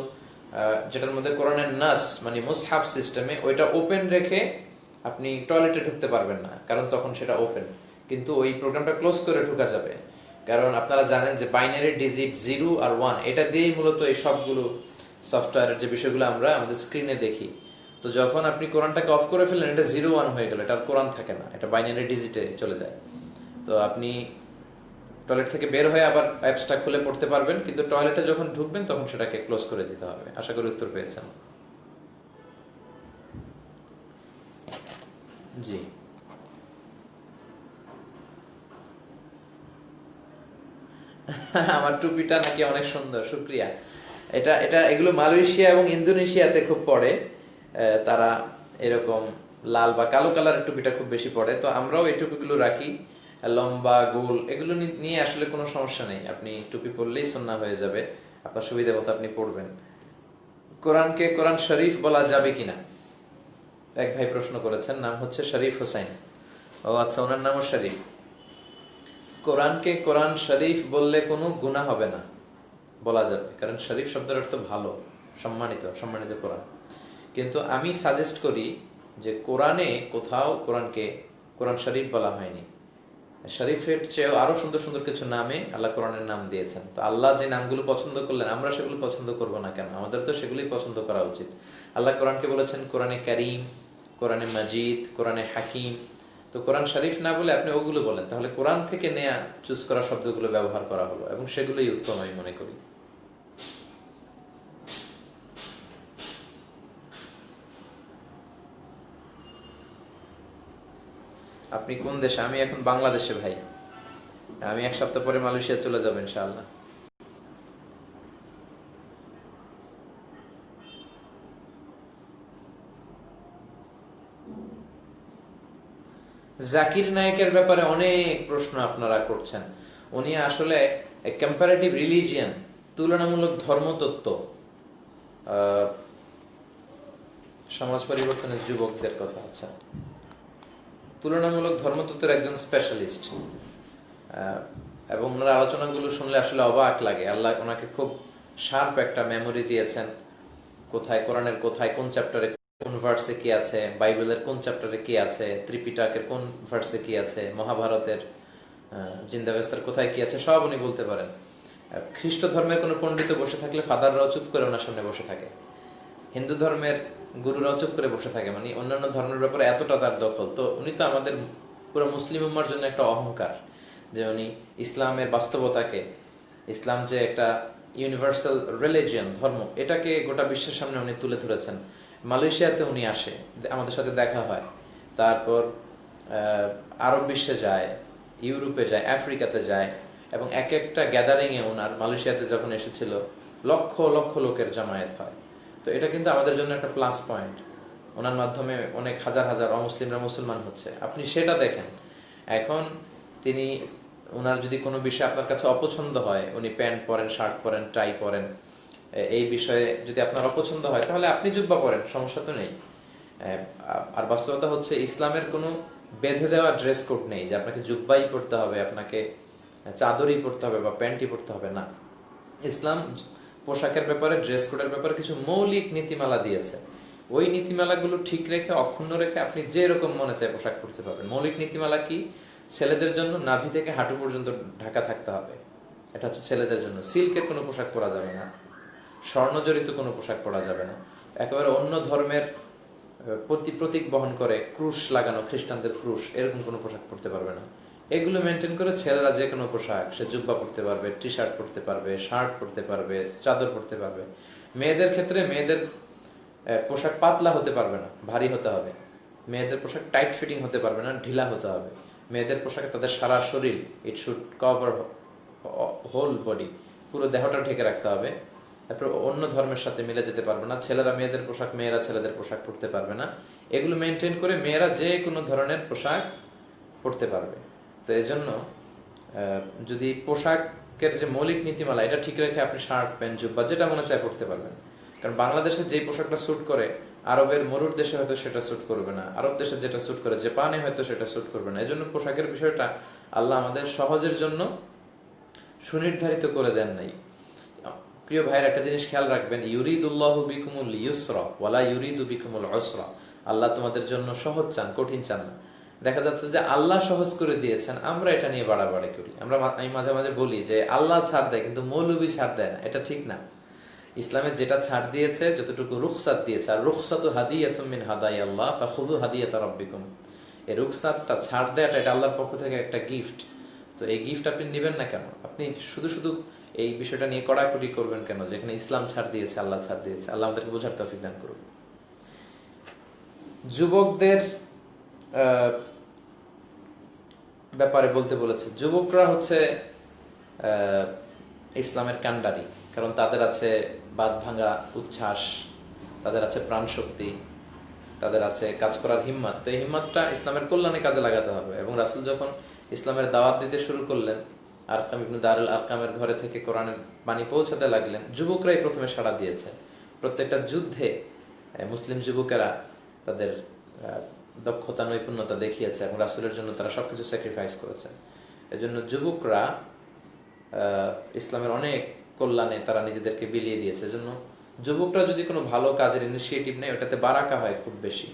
যেটার মধ্যে কোরআনের নাস মানে মুসহাফ সিস্টেমে, ওইটা ওপেন রেখে আপনি টয়লেটে ঢুকতে পারবেন না, কারণ তখন সেটা ওপেন। কিন্তু ওই প্রোগ্রামটা ক্লোজ করে ঢোকা যাবে, কারণ আপনারা জানেন যে বাইনারি ডিজিট 0 আর 1, এটা দিয়েই মূলত এই সবগুলো সফটওয়্যারের যে বিষয়গুলো আমরা আমাদের স্ক্রিনে দেখি। তো যখন আপনি কোরআনটাকে অফ করে ফেললেন, এটা 0 1 হয়ে গেল, এটা আর কোরআন থাকে না, এটা বাইনারি ডিজিটে চলে যায়। তো আপনি টয়লেট থেকে বের হয়ে আবার অ্যাপসটা খুলে পড়তে পারবেন, কিন্তু টয়লেটে যখন ঢুকবেন তখন সেটাকে ক্লোজ করে দিতে হবে। আশা করি উত্তর পেয়েছেন। জি, আমার টুপিটা নাকি অনেক সুন্দর, শুক্রিয়া। এগুলো মালয়েশিয়া এবং ইন্দোনেশিয়াতে খুব পড়ে, তারা এরকম লাল বা কালো কালারের টুপিটা খুব বেশি পড়ে। তো আমরাও এই টুপিগুলো রাখি, লম্বা গোল, এগুলো নিয়ে আসলে কোনো সমস্যা নেই। আপনি টুপি পরলেই সুন্নাহ হয়ে যাবে, আপনার সুবিধা মতো আপনি পড়বেন। কোরআনকে কোরআন শরীফ বলা যাবে কিনা এক ভাই প্রশ্ন করেছেন, নাম হচ্ছে শরীফ হোসাইন। ও আচ্ছা, ওনার নামও শরীফ। কোরআনকে কোরআন শরীফ বললে কোনো গুনাহ হবে না, বলা যাবে, কারণ শরীফ শব্দের অর্থ ভালো, সম্মানিত কোরআন। কিন্তু আমি সাজেস্ট করি যে কোরআনে কোথাও কোরআনকে কোরআন শরীফ বলা হয়নি। শরীফের চেয়েও আরো সুন্দর সুন্দর কিছু নামে আল্লাহ কোরআনের নাম দিয়েছেন। তো আল্লাহ যে নামগুলো পছন্দ করলেন, আমরা সেগুলো পছন্দ করব না কেন? আমাদের তো সেগুলোই পছন্দ করা উচিত। আল্লাহ কোরআনকে বলেছেন কোরআনে কারীম, কোরআনে মাজিদ, কোরআনে হাকিম। তো কোরআন শরীফ না বলে আপনি ওগুলো বলেন, তাহলে কোরআন থেকে নেয়া চুজ করা শব্দগুলো ব্যবহার করা হলো, এবং সেগুলোই উত্তম আমি মনে করি। আপনি কোন দেশে? আমি এখন বাংলাদেশে ভাই। আমি এক সপ্তাহ পরে মালয়েশিয়া চলে যাবো ইনশাআল্লাহ। জাকির নায়েকের ব্যাপারে অনেক প্রশ্ন আপনারা করছেন। উনি আসলে কম্পারেটিভ রিলিজিয়ান, তুলনামূলক ধর্মতত্ত্ব, সমাজ পরিবর্তনের যুবকদের কথা। আচ্ছা, তুলনামূলক ধর্মতত্ত্বের একজন স্পেশালিস্ট। এবং ওনার আলোচনাগুলো শুনলে আসলে অবাক লাগে। আল্লাহ ওনাকে খুব শার্প একটা মেমোরি দিয়েছেন, কোথায় কোরআনের কোথায় কোন চ্যাপ্টারে কোন ভার্সে কি আছে, বাইবেলের কোন চ্যাপ্টারে কি আছে, ত্রিপিটাকের কোন ভার্সে কি আছে, মহাভারতের জিন্দাবেস্তার কোথায় কি আছে, সব উনি বলতে পারেন। খ্রিস্ট ধর্মের কোনো পণ্ডিত বসে থাকলে ফাদাররাও চুপ করে ওনার সামনে বসে থাকে, হিন্দু ধর্মের গুরুরাও চুপ করে বসে থাকে, মানে অন্যান্য ধর্মের ব্যাপারে এতটা তার দখল। তো উনি তো আমাদের পুরো মুসলিম উম্মার জন্য একটা অহংকার যে উনি ইসলামের বাস্তবতাকে, ইসলাম যে একটা ইউনিভার্সাল রিলিজিয়ন, ধর্ম, এটাকে গোটা বিশ্বের সামনে উনি তুলে ধরেছেন। মালয়েশিয়াতে উনি আসে, আমাদের সাথে দেখা হয়, তারপর আরব বিশ্বে যায়, ইউরোপে যায়, আফ্রিকাতে যায়, এবং এক একটা গ্যাদারিংয়ে ওনার, মালয়েশিয়াতে যখন এসেছিল লক্ষ লক্ষ লোকের জামায়াত হয়। তো এটা কিন্তু আমাদের জন্য একটা প্লাস পয়েন্ট। ওনার মাধ্যমে অনেক হাজার হাজার অমুসলিমরা মুসলমান হচ্ছে, আপনি সেটা দেখেন। এখন তিনি, ওনার যদি কোনো বিষয় আপনার কাছে অপছন্দ হয়, উনি প্যান্ট পরেন, শার্ট পরেন, টাই পরেন, এই বিষয়ে যদি আপনার অপছন্দ হয় তাহলে আপনি জুব্বা পরেন, সমস্যা তো নেই। আর বাস্তবতা হচ্ছে ইসলামের কোনো বেঁধে দেওয়া ড্রেস কোড নেই যে আপনাকে জুব্বাই পরতে হবে, আপনাকে চাদরই পরতে হবে বা প্যান্টই পরতে হবে, না। ইসলাম পোশাকের ব্যাপারে, ড্রেস কোডের ব্যাপারে কিছু মৌলিক নীতিমালা দিয়েছে। ওই নীতিমালাগুলো ঠিক রেখে, অক্ষুণ্ণ রেখে আপনি যে রকম মনে চায় পোশাক পরতে পারবেন। মৌলিক নীতিমালা কি? ছেলেদের জন্য নাভি থেকে হাঁটু পর্যন্ত ঢাকা থাকতে হবে, এটা হচ্ছে ছেলেদের জন্য। সিল্কের কোনো পোশাক পরা যাবে না, স্বর্ণজড়িত কোনো পোশাক পরা যাবে না, একেবারে অন্য ধর্মের প্রতীক বহন করে ক্রুশ লাগানো, খ্রিস্টানদের ক্রুশ, এরকম কোনো পোশাক পরতে পারবে না। এগুলো মেনটেন করে ছেলেরা যে কোনো পোশাক, সে জুব্বা পরতে পারবে, টি শার্ট পরতে পারবে, শার্ট পরতে পারবে, চাদর পরতে পারবে। মেয়েদের ক্ষেত্রে মেয়েদের পোশাক পাতলা হতে পারবে না, ভারী হতে হবে। মেয়েদের পোশাক টাইট ফিটিং হতে পারবে না, ঢিলা হতে হবে। মেয়েদের পোশাকে তাদের সারা শরীর, it should cover whole body, পুরো দেহটা ঢেকে রাখতে হবে। তারপর অন্য ধর্মের সাথে মিলে যেতে পারবে না। ছেলেরা মেয়েদের পোশাক, মেয়েরা ছেলেদের পোশাক পরতে পারবে না। এগুলো মেনটেন করে মেয়েরা যে কোনো ধরনের পোশাক পরতে পারবে। তো এই জন্য যদি পোশাকের যে মৌলিক নীতিমালা, এটা ঠিক রেখে আপনি শার্ট, প্যান্ট, জুব্বা যেটা মনে চায় পরতে পারবেন। কারণ বাংলাদেশে যে পোশাকটা স্যুট করে, আরবের মরুর দেশে হয়তো সেটা স্যুট করবে না, আরব দেশে যেটা স্যুট করে জাপানে হয়তো সেটা স্যুট করবে না। এই জন্য পোশাকের বিষয়টা আল্লাহ আমাদের সহজের জন্য সুনির্ধারিত করে দেন নাই। প্রিয় ভাইয়ের, একটা জিনিস খেয়াল রাখবেন, ইউরিদুল্লাহু বিকুমুল ইউসরা ওয়ালা ইউরিদু বিকুমুল উসরা। আল্লাহ তোমাদের জন্য সহজ চান, কঠিন চান না। দেখা যাচ্ছে যে আল্লাহ সহজ করে দিয়েছেন, আমরা এটা নিয়ে বাড়াবাড়ি করি। আমি মাঝে মাঝে বলি যে আল্লাহ ছাড় দেয় কিন্তু মৌলবী ছাড় দেয় না, এটা ঠিক না। ইসলামের যেটা ছাড় দিয়েছে, যতটুকু রুখসাত দিয়েছে, আর রুখসাতু হাদিয়াতুম মিন হাদাইয়াল্লাহ ফাখুযু হাদিয়াতা রাব্বিকুম, এই রুখসাতটা, ছাড় দেওয়াটা, এটা আল্লাহর পক্ষ থেকে একটা গিফট। তো এই গিফট আপনি নেবেন না কেন? আপনি শুধু শুধু এই বিষয়টা নিয়ে কড়াকড়ি করবেন কেন, যেখানে ইসলাম ছাড় দিয়েছে, আল্লাহ ছাড় দিয়েছে। আল্লাহ আমাদেরকে বোঝার তৌফিক দান করুন। যুবকদের ব্যাপারে বলতে বলেছে, যুবকরা হচ্ছে ইসলামের কান্ডারি। কারণ তাদের আছে বাঁধ ভাঙা উচ্ছ্বাস, তাদের আছে প্রাণশক্তি, তাদের আছে কাজ করার হিম্মত। তো এই হিম্মতটা ইসলামের কল্যাণে কাজে লাগাতে হবে। এবং রাসূল যখন ইসলামের দাওয়াত দিতে শুরু করলেন, আরকাম ইবনে দারুল আরকামের ঘরে থেকে কোরআনের বাণী পৌঁছাতে লাগলেন, যুবকরাই প্রথমে সাড়া দিয়েছে। প্রত্যেকটা যুদ্ধে মুসলিম যুবকেরা তাদের দক্ষতা, নৈপুণ্যতা দেখিয়েছে এবং রাসূলের জন্য তারা সবকিছু স্যাক্রিফাইস করেছে। এজন্য যুবকরা ইসলামের অনেক কল্যাণে তারা নিজেদেরকে বিলিয়ে দিয়েছে। এজন্য যুবকরা যদি কোনো ভালো কাজের ইনিশিয়েটিভ নেয়, ওটাতে বারাকা হয় খুব বেশি।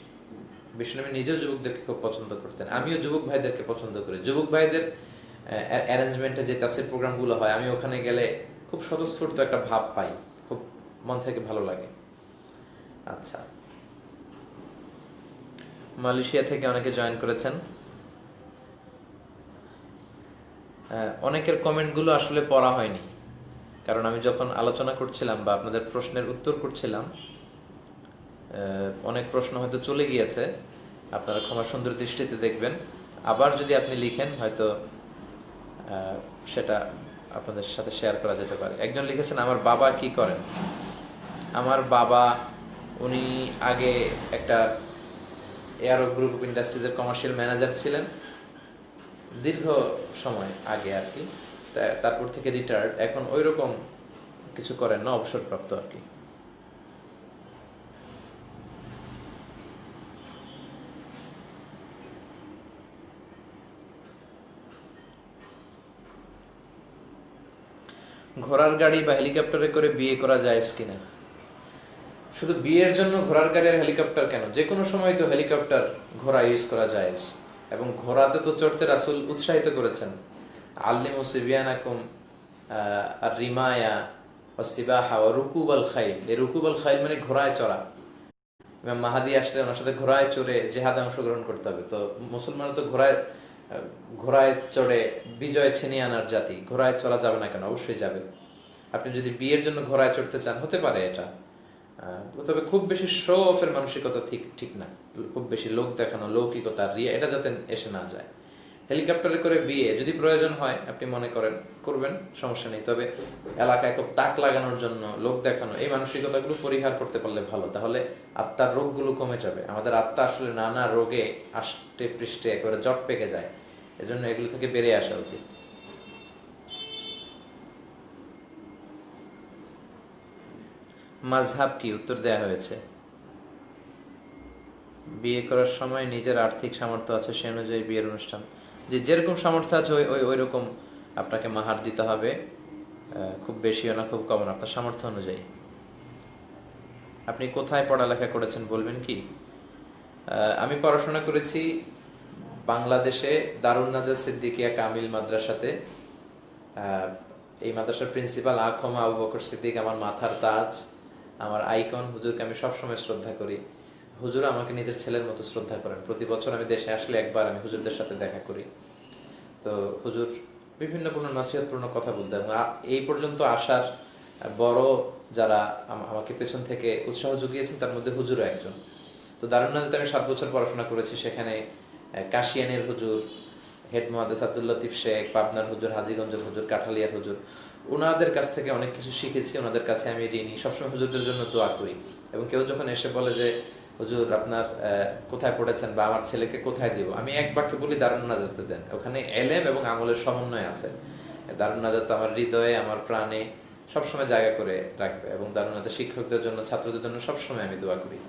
বিশ্বনবী নিজেও যুবকদেরকে খুব পছন্দ করতেন, আমিও যুবক ভাইদেরকে পছন্দ করি। যুবক ভাইদের অ্যারেঞ্জমেন্টে যে তাফসীর প্রোগ্রামগুলো হয়, আমি ওখানে গেলে খুব স্বতঃস্ফূর্ত একটা ভাব পাই, খুব মন থেকে ভালো লাগে। আচ্ছা, মালয়েশিয়া থেকে অনেকে জয়েন করেছেন। অনেকের কমেন্টগুলো আসলে পড়া হয়নি, কারণ আমি যখন আলোচনা করছিলাম বা আপনাদের প্রশ্নের উত্তর করছিলাম, অনেক প্রশ্ন হয়তো চলে গিয়েছে। আপনারা ক্ষমা সুন্দর দৃষ্টিতে দেখবেন। আবার যদি আপনি লিখেন, হয়তো সেটা আপনাদের সাথে শেয়ার করা যেতে পারে। একজন লিখেছেন, আমার বাবা কি করেন? আমার বাবা, উনি আগে একটা এয়ারো গ্রুপ অফ ইন্ডাস্ট্রিজের কমার্শিয়াল ম্যানেজার ছিলেন, দীর্ঘ সময় আগে আর কি। তারপর থেকে রিটায়ার্ড, এখন ওই রকম কিছু করেন না, অবসরপ্রাপ্ত আর কি। ঘোড়ার গাড়ি বা হেলিকপ্টারে করে বিয়ে করা যায় কিনা? শুধু বিয়ের জন্য ঘোড়ার গাড়ি আর হেলিকপ্টার কেন, যে কোনো সময় তো হেলিকপ্টার ঘোড়া ইউজ করা যায়। এবং ঘোড়াতে তো চড়তে রাসূল উৎসাহিত করেছেন, আল্লিমু সিবিয়ানাকুম আর রিমায়া ও সিবাহা ও রুকুব আল খাইল। এই রুকুব আল খাইল মানে ঘোড়ায় চড়া। ইমাম মাহাদি আসলে ওনার সাথে ঘোড়ায় চড়ে জেহাদে অংশগ্রহণ করতে হবে। তো মুসলমান তো ঘোড়ায় চড়ে বিজয় ছিনিয়ে আনার জাতি, ঘোড়ায় চড়া যাবে না কেন? অবশ্যই যাবে। আপনি যদি বিয়ের জন্য ঘোড়ায় চড়তে চান হতে পারে এটা, তবে খুব বেশি শো অফের মানসিকতা ঠিক ঠিক না। খুব বেশি লোক দেখানো, লৌকিকতা, রিয়া, এটা যাতে এসে না যায়। হেলিকপ্টারে করে বিয়ে যদি প্রয়োজন হয় আপনি মনে করেন করবেন, সমস্যা নেই। তবে এলাকায় খুব তাক লাগানোর জন্য, লোক দেখানো, এই মানসিকতাগুলো পরিহার করতে পারলে ভালো। তাহলে আত্মার রোগগুলো কমে যাবে। আমাদের আত্মা আসলে নানা রোগে আষ্টে পৃষ্ঠে একেবারে জট পেকে যায়। এজন্য এগুলো থেকে বেরিয়ে আসা উচিত। মাযহাব কি? উত্তর দেয়া হয়েছে। বিয়ে করার সময় নিজের আর্থিক সামর্থ্য আছে সে অনুযায়ী বিয়ের অনুষ্ঠান, যে যেরকম সামর্থ্য আছে ওই রকম আপনাকে মাহার দিতে হবে। খুব বেশিও না, খুব কম না, আপনার সামর্থ্য অনুযায়ী। আপনি কোথায় পড়ালেখা করেছেন বলবেন কি? আমি পড়াশোনা করেছি বাংলাদেশে দারুন নাজাত সিদ্দিকিয়া কামিল মাদ্রাসাতে। এই মাদ্রাসার প্রিন্সিপাল আখমা আবু বকর সিদ্দিক আমার মাথার তাজ, আমার আইকন। হুজুরকে আমি সবসময় শ্রদ্ধা করি। হুজুর আমাকে নিজের ছেলের মতো শ্রদ্ধা করেন। প্রতি বছর আমি দেশে আসলে একবার আমি হুজুরদের সাথে দেখা করি। তো হুজুর বিভিন্ন নসিহতপূর্ণ কথা বলতেন। এবং এই পর্যন্ত আসার বড় যারা আমাকে পেছন থেকে উৎসাহ জুগিয়েছেন তার মধ্যে হুজুরও একজন। তো দারুন নাজাতে আমি 7 বছর পড়াশোনা করেছি। সেখানে কাশিয়ানের হুজুর, হেড মুহাদ্দিস আব্দুল লতিফ শেখ, পাবনার হুজুর, হাজীগঞ্জের হুজুর, কাঠালিয়ার হুজুর, ওনাদের কাছ থেকে অনেক কিছু শিখেছি। ওনাদের কাছে আমি ঋণী। সবসময় হুজুরদের জন্য দোয়া করি। এবং কেউ যখন এসে বলে যে হুজুর আপনার কোথায় পড়েছেন বা আমার ছেলেকে কোথায় দিব, আমি এক বাক্যে বলি দারুন নাজাতে দেন। ওখানে এলেম এবং আমলের সমন্বয় আছে। দারুন নাজাত আমার হৃদয়ে, আমার প্রাণে সবসময় জায়গা করে রাখবে। এবং দারুন নাজাত শিক্ষকদের জন্য, ছাত্রদের জন্য সবসময় আমি দোয়া করি।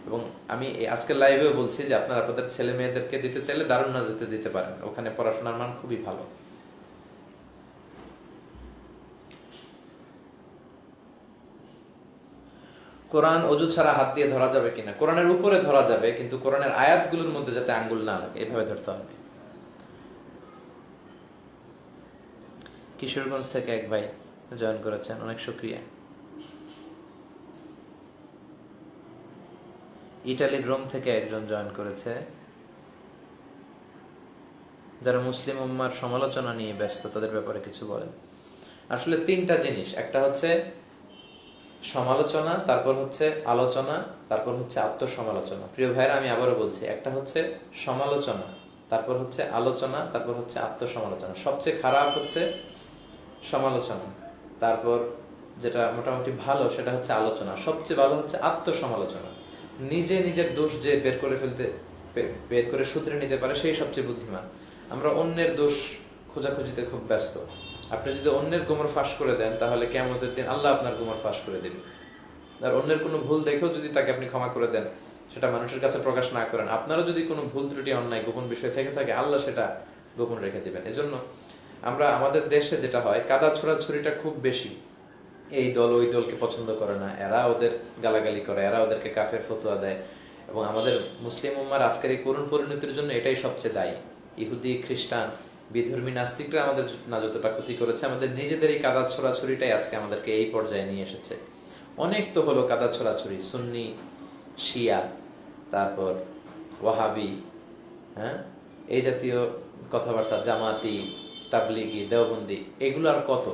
এবং আমি আজকের লাইভেও বলছি যে আপনারা আপনাদের ছেলে মেয়েদেরকে দিতে চাইলে দারুন নাজাতে দিতে পারেন। ওখানে পড়াশোনার মান খুবই ভালো। কোরআন অজু ছাড়া হাত দিয়ে ধরা যাবে কিনা? কোরআনের উপরে ধরা যাবে, কিন্তু কোরআনের আয়াতগুলোর মধ্যে যাতে আঙ্গুল না লাগে এভাবে ধরতে হবে। কিশোরগঞ্জ থেকে এক ভাই জয়েন করেছেন, অনেক শুকরিয়া। ইটালির রোম থেকে একজন জয়েন করেছে। যারা মুসলিম উম্মার সমালোচনা নিয়ে ব্যস্ত তাদের ব্যাপারে কিছু বলেন। আসলে 3টা জিনিস, একটা হচ্ছে সমালোচনা, তারপর হচ্ছে আলোচনা, তারপর হচ্ছে আত্মসমালোচনা। প্রিয় ভাইরা, আমি আবারও বলছি, একটা হচ্ছে সমালোচনা, তারপর হচ্ছে আলোচনা, তারপর হচ্ছে আত্মসমালোচনা। সবচেয়ে খারাপ হচ্ছে সমালোচনা, তারপর যেটা মোটামুটি ভালো সেটা হচ্ছে আলোচনা, সবচেয়ে ভালো হচ্ছে আত্মসমালোচনা। নিজে নিজের দোষ যে বের করে শুধরে নিতে পারে সেই সবচেয়ে বুদ্ধিমান। আমরা অন্যের দোষ খোঁজাখুঁজিতে খুব ব্যস্ত। আপনি যদি অন্যের গোমর ফাঁস করে দেন তাহলে কিয়ামতের দিন আল্লাহ আপনার গোমর ফাঁস করে দেবে। আর অন্যের কোনো ভুল দেখেও যদি তাকে আপনি ক্ষমা করে দেন, সেটা মানুষের কাছে প্রকাশ না করেন, আপনারও যদি কোনো ভুল ত্রুটি, অন্যায়, গোপন বিষয় থেকে থাকে, আল্লাহ সেটা গোপন রেখে দিবেন। এজন্য আমরা আমাদের দেশে যেটা হয়, কাদা ছোড়াছুরিটা খুব বেশি। এই দল ওই দলকে পছন্দ করে না, এরা ওদের গালাগালি করে, এরা ওদেরকে কাফের ফতোয়া দেয়। এবং আমাদের মুসলিম উম্মার আজকের এই করুণ পরিণতির জন্য এটাই সবচেয়ে দায়ী। ইহুদি, খ্রিস্টান, বিধর্মী নাস্তিকরা আমাদের না যতটা ক্ষতি করেছে, আমাদের নিজেদের এই কাদা ছোড়াছুরিটাই আজকে আমাদেরকে এই পর্যায়ে নিয়ে এসেছে। অনেক তো হলো কাদা ছোড়াছুরি, সুন্নি, শিয়া, তারপর ওয়াহাবি, হ্যাঁ, এই জাতীয় কথাবার্তা, জামাতি, তাবলিগি, দেওবন্দি, এগুলো আর কত?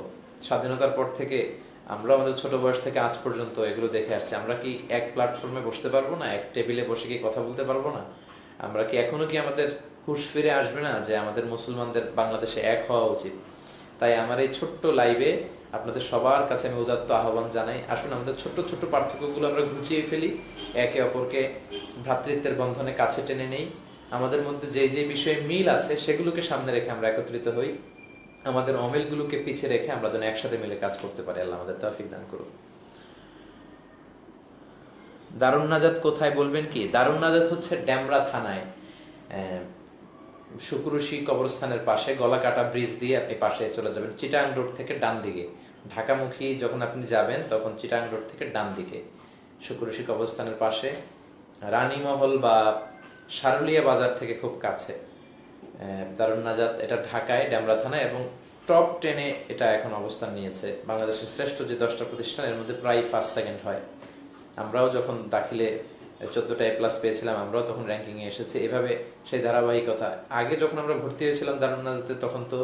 স্বাধীনতার পর থেকে আমরা আমাদের ছোট বয়স থেকে আজ পর্যন্ত এগুলো দেখে আসছি। আমরা কি এক প্ল্যাটফর্মে বসতে পারবো না? এক টেবিলে বসে কি কথা বলতে পারবো না? আমরা কি এখনো কি আমাদের হুঁশ ফিরে আসবে না যে আমাদের মুসলমানদের বাংলাদেশে এক হওয়া উচিত? তাই আমার এই ছোট্ট লাইভে আপনাদের সবার কাছে আমি উদাত্ত আহ্বান জানাই, আসুন আমাদের ছোট্ট ছোট্ট পার্থক্যগুলো আমরা ঘুচিয়ে ফেলি, একে অপরকে ভ্রাতৃত্বের বন্ধনে কাছে টেনে নেই। আমাদের মধ্যে যে যে বিষয়ে মিল আছে সেগুলোকে সামনে রেখে আমরা একত্রিত হই। আমাদের অমিলগুলোকে পিছিয়ে রেখে আমরা যেন একসাথে মিলে কাজ করতে পারি। আল্লাহ আমাদের তৌফিক দান করুন। দারুন নাজাত কোথায় বলবেন কি? দারুন নাজাত হচ্ছে ডেমরা থানায়, শুক্রুশি কবরস্থানের পাশে, গলাকাটা ব্রিজ দিয়ে আপনি পাশে চলে যাবেন। চিটাং রোড থেকে ডান দিকে ঢাকামুখী যখন আপনি যাবেন তখন চিটাগাং রোড থেকে ডান দিকে শুক্রশিক অবস্থানের পাশে, রানীমহল বা সারুলিয়া বাজার থেকে খুব কাছে দারুন নাজাত, এটা ঢাকায় ডেমরা থানায় এবং টপ 10-এ এটা এখন অবস্থান নিয়েছে। বাংলাদেশের শ্রেষ্ঠ যে 10টা প্রতিষ্ঠান এর মধ্যে প্রায় ফার্স্ট সেকেন্ড হয়। আমরাও যখন দাখিলে 14টা A+ পেয়েছিলাম, আমরাও তখন র্যাঙ্কিংয়ে এসেছি। এভাবে সেই ধারাবাহিকতা। আগে যখন আমরা ভর্তি হয়েছিলাম দারুন নাজাতে তখন তো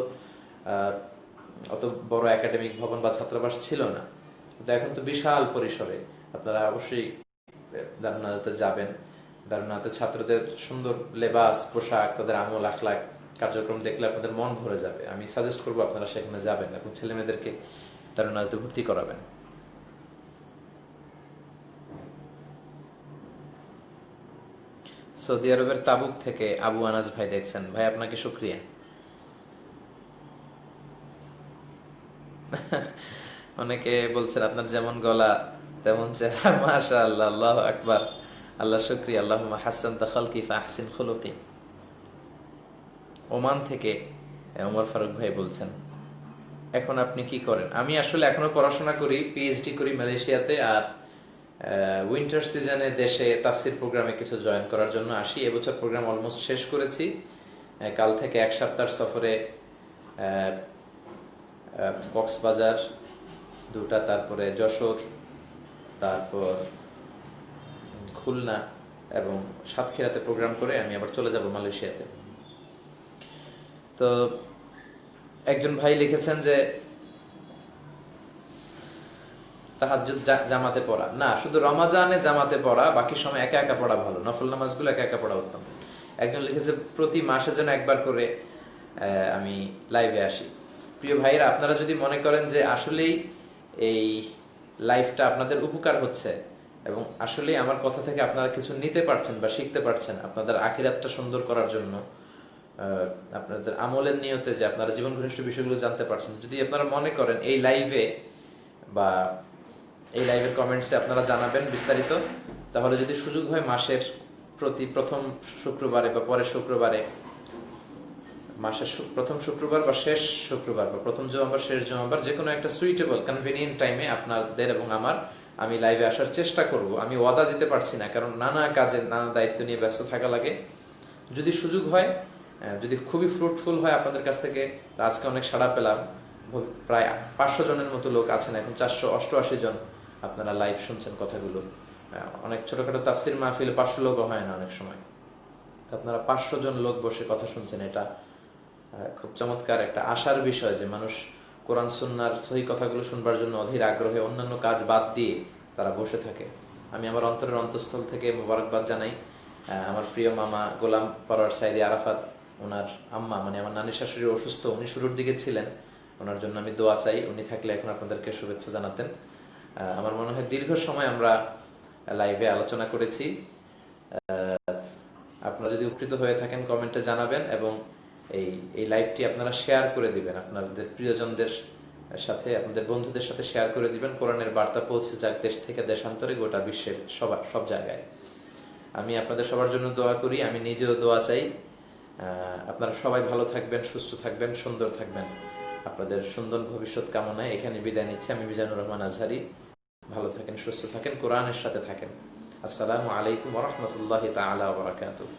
অত বড় একাডেমিক ভবন বা ছাত্রাবাস ছিল না, কিন্তু এখন তো বিশাল পরিসরে। আপনারা অবশ্যই দারুন নাজাতে যাবেন। দারুন নাজাতে ছাত্রদের সুন্দর লেবাস, পোশাক, তাদের আমল আখলাক, কার্যক্রম দেখলে আপনাদের মন ভরে যাবে। আমি সাজেস্ট করবো আপনারা সেখানে যাবেন এবং ছেলে মেয়েদেরকে দারুন নাজাতে ভর্তি করাবেন। সৌদি আরবের তাবুক থেকে আবু আনাস ভাই দেখছেন। ভাই আপনাকে শুকরিয়া। অনেকে বলছেন আপনার যেমন গলা তেমন চেহারা, মাশাআল্লাহ, আল্লাহু আকবার, আল্লাহ শুকরিয়া, আল্লাহুম্মা হাসসানতা খালকি ফাহসিন খুলুকি। ওমান থেকে ওমর ফারুক ভাই বলছেন এখন আপনি কি করেন? আমি আসলে এখনো পড়াশোনা করি, পিএইচডি করি মালয়েশিয়াতে, আর উইন্টার সিজনে দেশে তাফসির প্রোগ্রামে কিছু জয়েন করার জন্য আসি। এবছর প্রোগ্রাম অলমোস্ট শেষ করেছি। কাল থেকে 1 সপ্তাহ সফরে কক্সবাজার 2টা, তারপরে যশোর, তারপর খুলনা এবং সাতক্ষীরাতে প্রোগ্রাম করে আমি আবার চলে যাব মালয়েশিয়াতে। তো একজন ভাই লিখেছেন যে তাহাজ্জুদ জামাতে পড়া না, শুধু রমাজানে জামাতে পড়া, বাকি সময় একা একা পড়া ভালো। নফল নামাজগুলো একা একা পড়া উত্তম। একজন লিখেছে প্রতি মাসে যেন একবার করে আমি লাইভে আসি। প্রিয় ভাইরা, আপনারা যদি মনে করেন যে আসলেই এই লাইফটা আপনাদের উপকার হচ্ছে এবং আসলেই আমার কথা থেকে আপনারা কিছু নিতে পারছেন বা শিখতে পারছেন আপনাদের আখিরাতটা সুন্দর করার জন্য, আপনাদের আমলের নিয়তে যে আপনারা জীবন ঘনিষ্ঠ বিষয়গুলো জানতে পারছেন, যদি আপনারা মনে করেন এই লাইভে বা এই লাইভের কমেন্টসে আপনারা জানাবেন বিস্তারিত, তাহলে যদি সুযোগ হয় মাসের প্রতি প্রথম শুক্রবারে বা পরের শুক্রবারে, মাসের প্রথম শুক্রবার বা শেষ শুক্রবার বা প্রথম জুমাবার শেষ জুমাবার, যে কোনো একটা সুইটেবল কনভিনিয়েন্ট টাইমে আপনাদের এবং আমি লাইভে আসার চেষ্টা করব। আমি ওয়াদা দিতে পারছি না, কারণ নানা কাজে নানা দায়িত্ব নিয়ে ব্যস্ত থাকা লাগে। যদি সুযোগ হয়, যদি খুবই ফ্রুটফুল হয় আপনাদের কাছ থেকে, তা আজকে অনেক সাড়া পেলাম। প্রায় 500 জনের মতো লোক আছেন এখন, 488 জন আপনারা লাইভ শুনছেন কথাগুলো। অনেক ছোটখাটো তাফসির মাহফিলে 500 লোকও হয় না অনেক সময়। তো আপনারা 500 জন লোক বসে কথা শুনছেন, এটা খুব চমৎকার একটা আশার বিষয় যে মানুষ কোরআন সুন্নাহর সহি কথাগুলো শুনবার জন্য অধীর আগ্রহে অন্যান্য কাজ বাদ দিয়ে তারা বসে থাকে। আমি আমার অন্তরের অন্তঃস্থল থেকে মোবারকবাদ জানাই আমার প্রিয় মামা গোলাম পরওয়ার সাইদি আরাফাত। ওনার আম্মা মানে আমার নানি শাশুড়ি অসুস্থ, উনি শুরুর দিকে ছিলেন, ওনার জন্য আমি দোয়া চাই। উনি থাকলে এখন আপনাদেরকে শুভেচ্ছা জানাতেন। আমার মনে হয় দীর্ঘ সময় আমরা লাইভে আলোচনা করেছি। আপনারা যদি উপকৃত হয়ে থাকেন কমেন্টে জানাবেন এবং এই লাইভটি আপনারা শেয়ার করে দিবেন আপনাদের প্রিয়জনদের সাথে, আপনাদের বন্ধুদের সাথে শেয়ার করে দিবেন। কোরআনের বার্তা পৌঁছে যাক দেশ থেকে দেশান্তরে, গোটা বিশ্বের সব জায়গায়। আমি আপনাদের সবার জন্য দোয়া করি, আমি নিজেও দোয়া চাই। আপনারা সবাই ভালো থাকবেন, সুস্থ থাকবেন, সুন্দর থাকবেন। আপনাদের সুন্দর ভবিষ্যৎ কামনায় এখানে বিদায় নিচ্ছি। আমি মিজানুর রহমান আজহারি। ভালো থাকেন, সুস্থ থাকেন, কোরআনের সাথে থাকেন। আসসালামু আলাইকুম ওয়া রাহমাতুল্লাহি তাআলা ওয়া বারাকাতুহু।